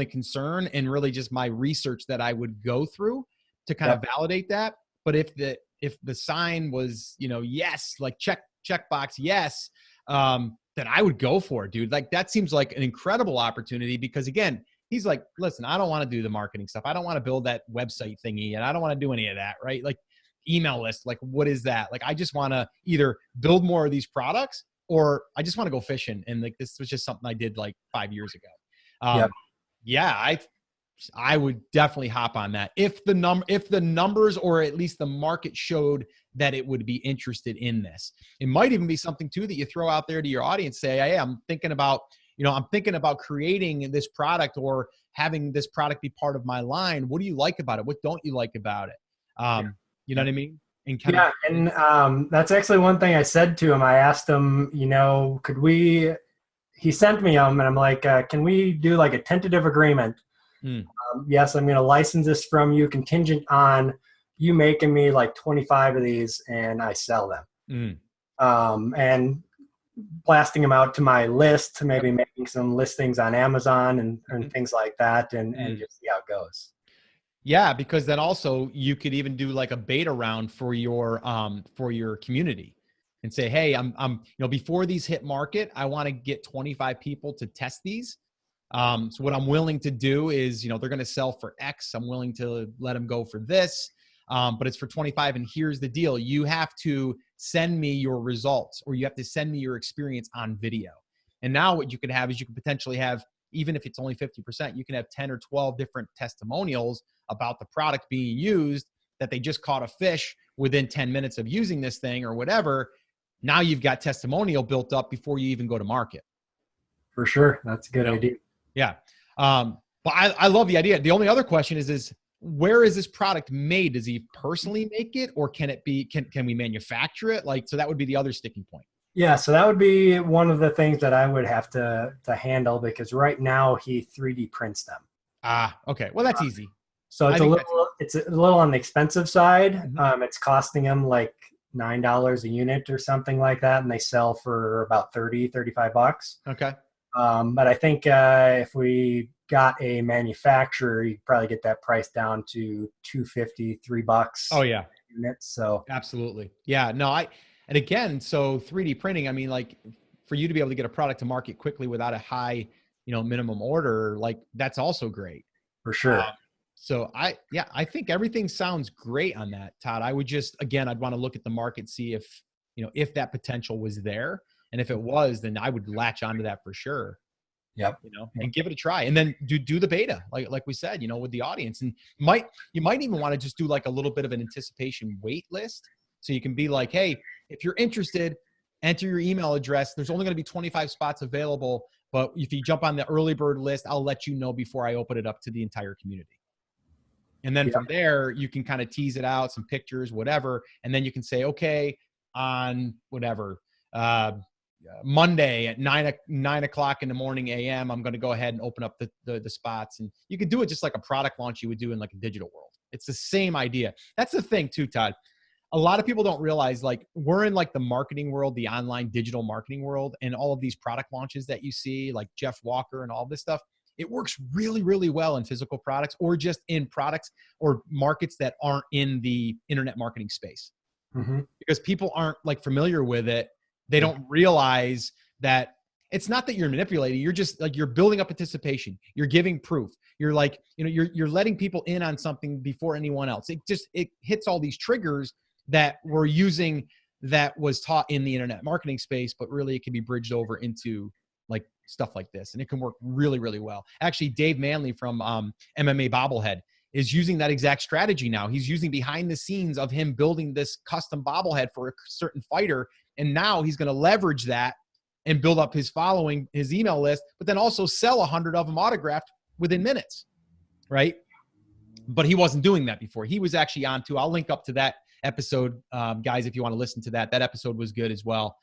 concern, and really just my research that I would go through to kind of validate that. But if the sign was, yes, like checkbox, yes, then I would go for it, dude. Like that seems like an incredible opportunity, because again, he's like, listen, I don't want to do the marketing stuff. I don't want to build that website thingy, and I don't want to do any of that, right? Like email list, like what is that? Like I just want to either build more of these products, or I just want to go fishing. And like this was just something I did like 5 years ago. Yeah, I would definitely hop on that if the numbers, or at least the market, showed that it would be interested in this. It might even be something too that you throw out there to your audience. Say, hey, I'm thinking about creating this product or having this product be part of my line. What do you like about it? What don't you like about it? You know what I mean? And that's actually one thing I said to him. I asked him, he sent me them, and I'm like, can we do like a tentative agreement? Yes, I'm going to license this from you contingent on you making me like 25 of these and I sell them. And blasting them out to my list, maybe making some listings on Amazon and things like that, and just see how it goes. Yeah, because then also you could even do like a beta round for your community. And say, hey, I'm before these hit market, I want to get 25 people to test these. So what I'm willing to do is, they're going to sell for X. I'm willing to let them go for this. but it's for 25. And here's the deal. You have to send me your results, or you have to send me your experience on video. And now what you could have is you could potentially have, even if it's only 50%, you can have 10 or 12 different testimonials about the product being used, that they just caught a fish within 10 minutes of using this thing or whatever. Now you've got testimonial built up before you even go to market. For sure. That's a good idea. Yeah. But I love the idea. The only other question is where is this product made? Does he personally make it, or can it be, can we manufacture it? Like, so that would be the other sticking point. Yeah, so that would be one of the things that I would have to handle, because right now he 3D prints them. Okay. Well, that's easy. So it's a little on the expensive side. Mm-hmm. It's costing him like $9 a unit or something like that, and they sell for about $35. Okay. But I think if we got a manufacturer, you'd probably get that price down to $2.50, $3. Oh yeah. Units. So absolutely. Yeah. No, and again, so 3D printing, I mean, like, for you to be able to get a product to market quickly without a high, minimum order, like, that's also great. For sure. So I think everything sounds great on that, Todd. I would just, again, I'd want to look at the market, see if that potential was there. And if it was, then I would latch onto that for sure. Yep. And give it a try, and then do the beta, like we said, with the audience. And you might even want to just do like a little bit of an anticipation wait list. So you can be like, hey, if you're interested, enter your email address. There's only going to be 25 spots available, but if you jump on the early bird list, I'll let you know before I open it up to the entire community. And then from there, you can kind of tease it out, some pictures, whatever. And then you can say, okay, on whatever, Monday at 9 o'clock in the morning AM, I'm going to go ahead and open up the spots. And you could do it just like a product launch you would do in like a digital world. It's the same idea. That's the thing too, Todd. A lot of people don't realize, like, we're in like the marketing world, the online digital marketing world, and all of these product launches that you see, like Jeff Walker and all this stuff. It works really, really well in physical products, or just in products or markets that aren't in the internet marketing space. Mm-hmm. Because people aren't like familiar with it. They don't realize that it's not that you're manipulating. You're just like, you're building up anticipation. You're giving proof. You're like, you're letting people in on something before anyone else. It hits all these triggers that we're using, that was taught in the internet marketing space, but really it can be bridged over into like stuff like this. And it can work really, really well. Actually, Dave Manley from MMA Bobblehead is using that exact strategy now. He's using behind the scenes of him building this custom bobblehead for a certain fighter. And now he's going to leverage that and build up his following, his email list, but then also sell 100 of them autographed within minutes, right? But he wasn't doing that before. He was actually on to, I'll link up to that episode, guys, if you want to listen to that. That episode was good as well,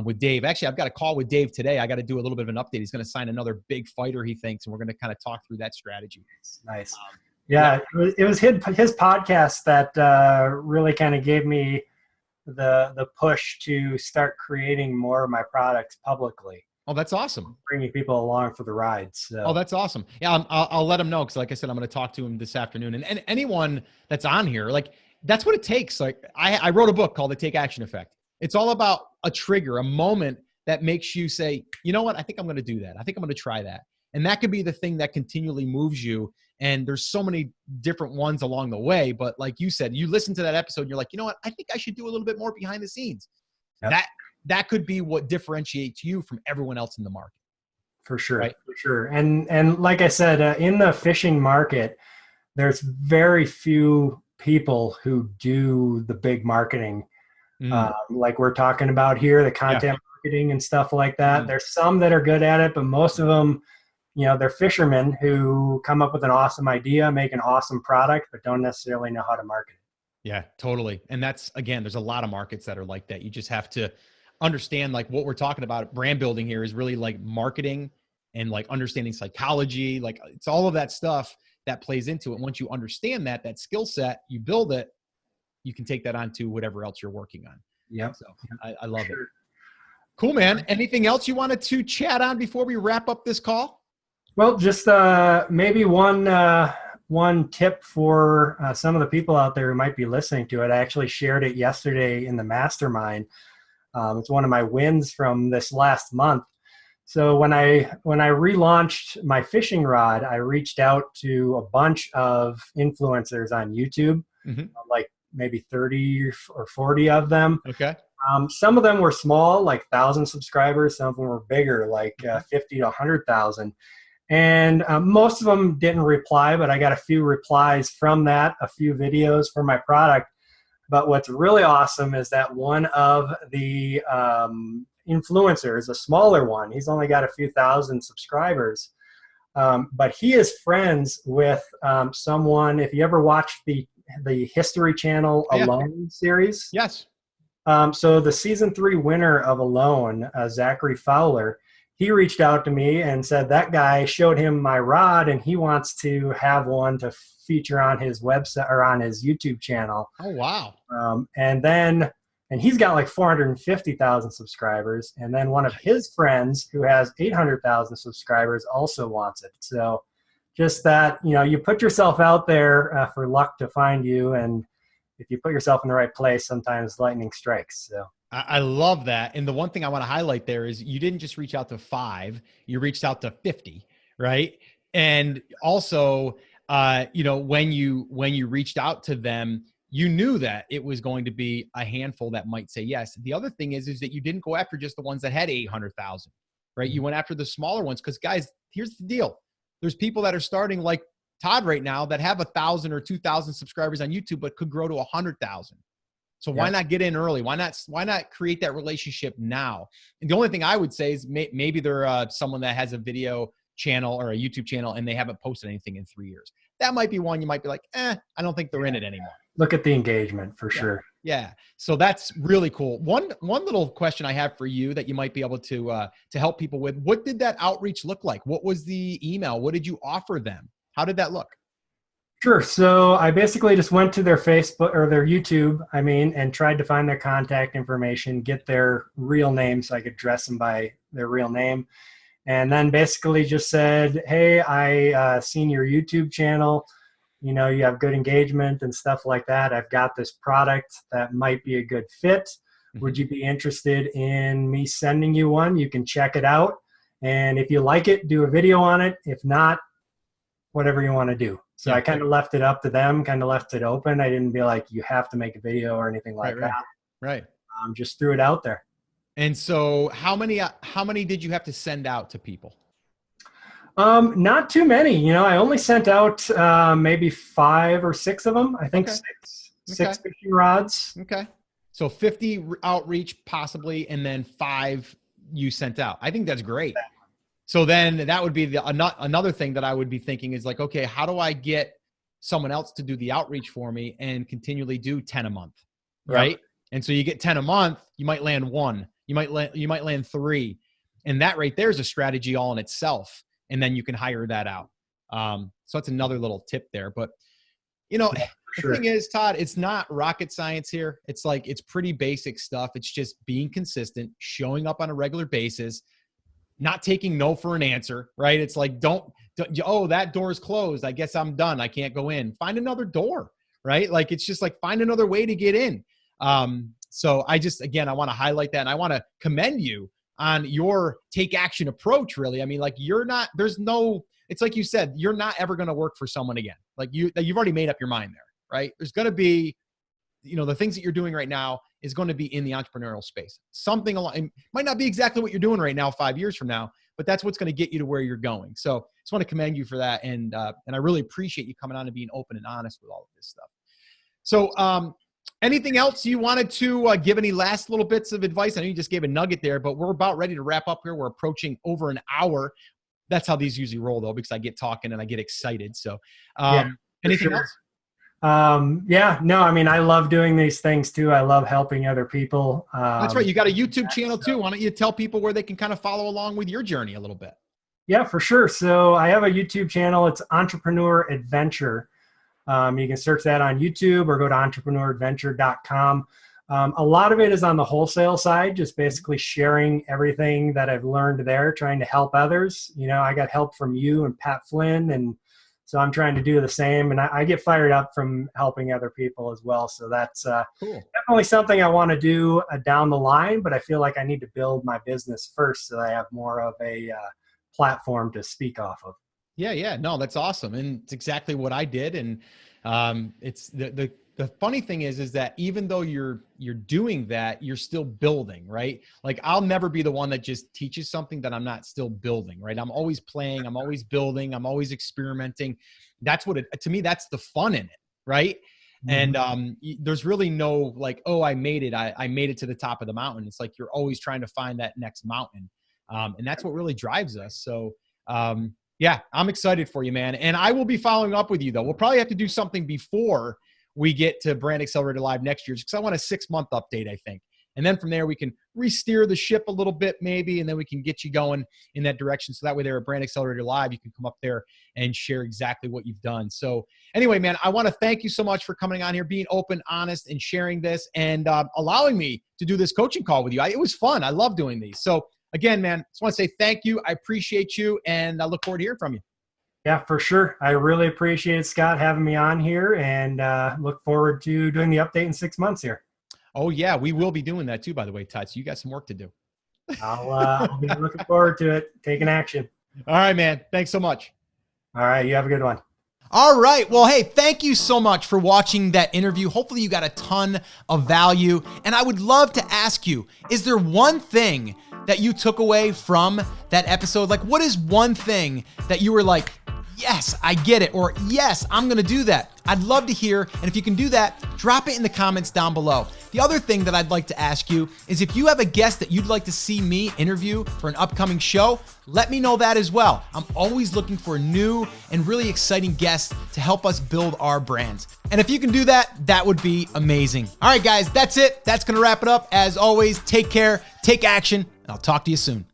with Dave. Actually, I've got a call with Dave today. I got to do a little bit of an update. He's going to sign another big fighter, he thinks, and we're going to kind of talk through that strategy. Nice. Yeah, it was his podcast that really kind of gave me the push to start creating more of my products publicly. Oh, that's awesome. Bringing people along for the ride. So. Oh, that's awesome. Yeah, I'll let him know, because like I said, I'm going to talk to him this afternoon. And anyone that's on here, like, that's what it takes. Like, I wrote a book called The Take Action Effect. It's all about a trigger, a moment that makes you say, you know what, I think I'm going to do that. I think I'm going to try that. And that could be the thing that continually moves you. And there's so many different ones along the way. But like you said, you listen to that episode and you're like, you know what, I think I should do a little bit more behind the scenes. Yep. That could be what differentiates you from everyone else in the market. For sure. Right? For sure. And like I said, in the fishing market, there's very few people who do the big marketing, like we're talking about here, the content marketing and stuff like that. There's some that are good at it, but most of them, they're fishermen who come up with an awesome idea, make an awesome product, but don't necessarily know how to market it. Yeah, totally. And that's, again, there's a lot of markets that are like that. You just have to understand, like, what we're talking about. Brand building here is really like marketing and like understanding psychology. Like, it's all of that stuff that plays into it. Once you understand that skill set, you build it, you can take that on to whatever else you're working on. Yeah. So I love it. Cool, man. Anything else you wanted to chat on before we wrap up this call? Well, just maybe one tip for some of the people out there who might be listening to it. I actually shared it yesterday in the mastermind. It's one of my wins from this last month. So when I relaunched my fishing rod, I reached out to a bunch of influencers on YouTube, like maybe 30 or 40 of them. Okay. Some of them were small, like 1,000 subscribers. Some of them were bigger, like 50 to 100,000. And most of them didn't reply, but I got a few replies from that, a few videos for my product. But what's really awesome is that one of the influencers, a smaller one, he's only got a few thousand subscribers, but he is friends with someone. If you ever watched the History Channel Alone series, yes. So the season 3 winner of Alone, Zachary Fowler, he reached out to me and said that guy showed him my rod and he wants to have one to feature on his website or on his YouTube channel. Oh, wow. And he's got like 450,000 subscribers. And then one of his friends who has 800,000 subscribers also wants it. So just that, you put yourself out there for luck to find you. And if you put yourself in the right place, sometimes lightning strikes. So I love that. And the one thing I want to highlight there is you didn't just reach out to 5, you reached out to 50, right? And also, when you reached out to them, you knew that it was going to be a handful that might say yes. The other thing is that you didn't go after just the ones that had 800,000, right? You went after the smaller ones because, guys, here's the deal. There's people that are starting like Todd right now that have 1,000 or 2,000 subscribers on YouTube, but could grow to 100,000. So why not get in early? Why not create that relationship now? And the only thing I would say is maybe they're someone that has a video channel or a YouTube channel and they haven't posted anything in 3 years. That might be one you might be like, I don't think they're in it anymore. Look at the engagement for sure. Yeah. So that's really cool. One little question I have for you that you might be able to help people with. What did that outreach look like? What was the email? What did you offer them? How did that look? Sure. So I basically just went to their Facebook or their YouTube, and tried to find their contact information, get their real name so I could address them by their real name. And then basically just said, hey, I seen your YouTube channel. You have good engagement and stuff like that. I've got this product that might be a good fit. Would you be interested in me sending you one? You can check it out. And if you like it, do a video on it. If not, whatever you want to do. So I kind of left it up to them, kind of left it open. I didn't be like, you have to make a video or anything like that. Right. Just threw it out there. And so how many did you have to send out to people? Not too many. I only sent out maybe 5 or 6 of them. I think six fishing rods. Okay. So 50 outreach possibly, and then 5 you sent out. I think that's great. So then that would be another thing that I would be thinking is like, okay, how do I get someone else to do the outreach for me and continually do 10 a month, right? Yep. And so you get 10 a month, you might land 1, you might land 3, and that right there is a strategy all in itself. And then you can hire that out. So that's another little tip there. But the thing is, Todd, it's not rocket science here. It's like it's pretty basic stuff. It's just being consistent, showing up on a regular basis. Not taking no for an answer, right? It's like, don't, that door is closed. I guess I'm done. I can't go in. Find another door, right? Like, it's just like, find another way to get in. So I want to highlight that. And I want to commend you on your take action approach, really. I mean, like it's like you said, you're not ever going to work for someone again. Like you've already made up your mind there, right? There's going to be, the things that you're doing right now is going to be in the entrepreneurial space. Something it might not be exactly what you're doing right now 5 years from now, but that's what's going to get you to where you're going. So just want to commend you for that. And I really appreciate you coming on and being open and honest with all of this stuff. So anything else you wanted to give, any last little bits of advice? I know you just gave a nugget there, but we're about ready to wrap up here. We're approaching over an hour. That's how these usually roll though, because I get talking and I get excited. So anything else? I love doing these things too. I love helping other people. That's right. You got a YouTube channel too. Why don't you tell people where they can kind of follow along with your journey a little bit? Yeah, for sure. So I have a YouTube channel. It's Entrepreneur Adventure. You can search that on YouTube or go to entrepreneuradventure.com. A lot of it is on the wholesale side, just basically sharing everything that I've learned there, trying to help others. I got help from you and Pat Flynn, and so I'm trying to do the same, and I get fired up from helping other people as well. So that's cool. Definitely something I want to do down the line, but I feel like I need to build my business first so that I have more of a platform to speak off of. Yeah. No, that's awesome. And it's exactly what I did. And it's the the funny thing is that even though you're doing that, you're still building, right? Like I'll never be the one that just teaches something that I'm not still building, right? I'm always playing, I'm always building, I'm always experimenting. That's what to me, that's the fun in it, right? And there's really no like, oh, I made it. I made it to the top of the mountain. It's like you're always trying to find that next mountain. And that's what really drives us. So yeah, I'm excited for you, man. And I will be following up with you though. We'll probably have to do something before we get to Brand Accelerator Live next year, because I want a 6-month update, I think. And then from there, we can re-steer the ship a little bit maybe, and then we can get you going in that direction. So that way there at Brand Accelerator Live, you can come up there and share exactly what you've done. So anyway, man, I want to thank you so much for coming on here, being open, honest, and sharing this, and allowing me to do this coaching call with you. It was fun. I love doing these. So again, man, just want to say thank you. I appreciate you, and I look forward to hearing from you. Yeah, for sure. I really appreciate Scott having me on here, and look forward to doing the update in 6 months here. Oh yeah, we will be doing that too, by the way, Todd. So you got some work to do. I'll be looking forward to it, taking action. All right, man. Thanks so much. All right, you have a good one. All right. Well, hey, thank you so much for watching that interview. Hopefully you got a ton of value. And I would love to ask you, is there one thing that you took away from that episode? Like, what is one thing that you were like, yes, I get it, or yes, I'm going to do that? I'd love to hear. And if you can do that, drop it in the comments down below. The other thing that I'd like to ask you is if you have a guest that you'd like to see me interview for an upcoming show, let me know that as well. I'm always looking for new and really exciting guests to help us build our brands. And if you can do that, that would be amazing. All right, guys, that's it. That's going to wrap it up. As always, take care, take action, and I'll talk to you soon.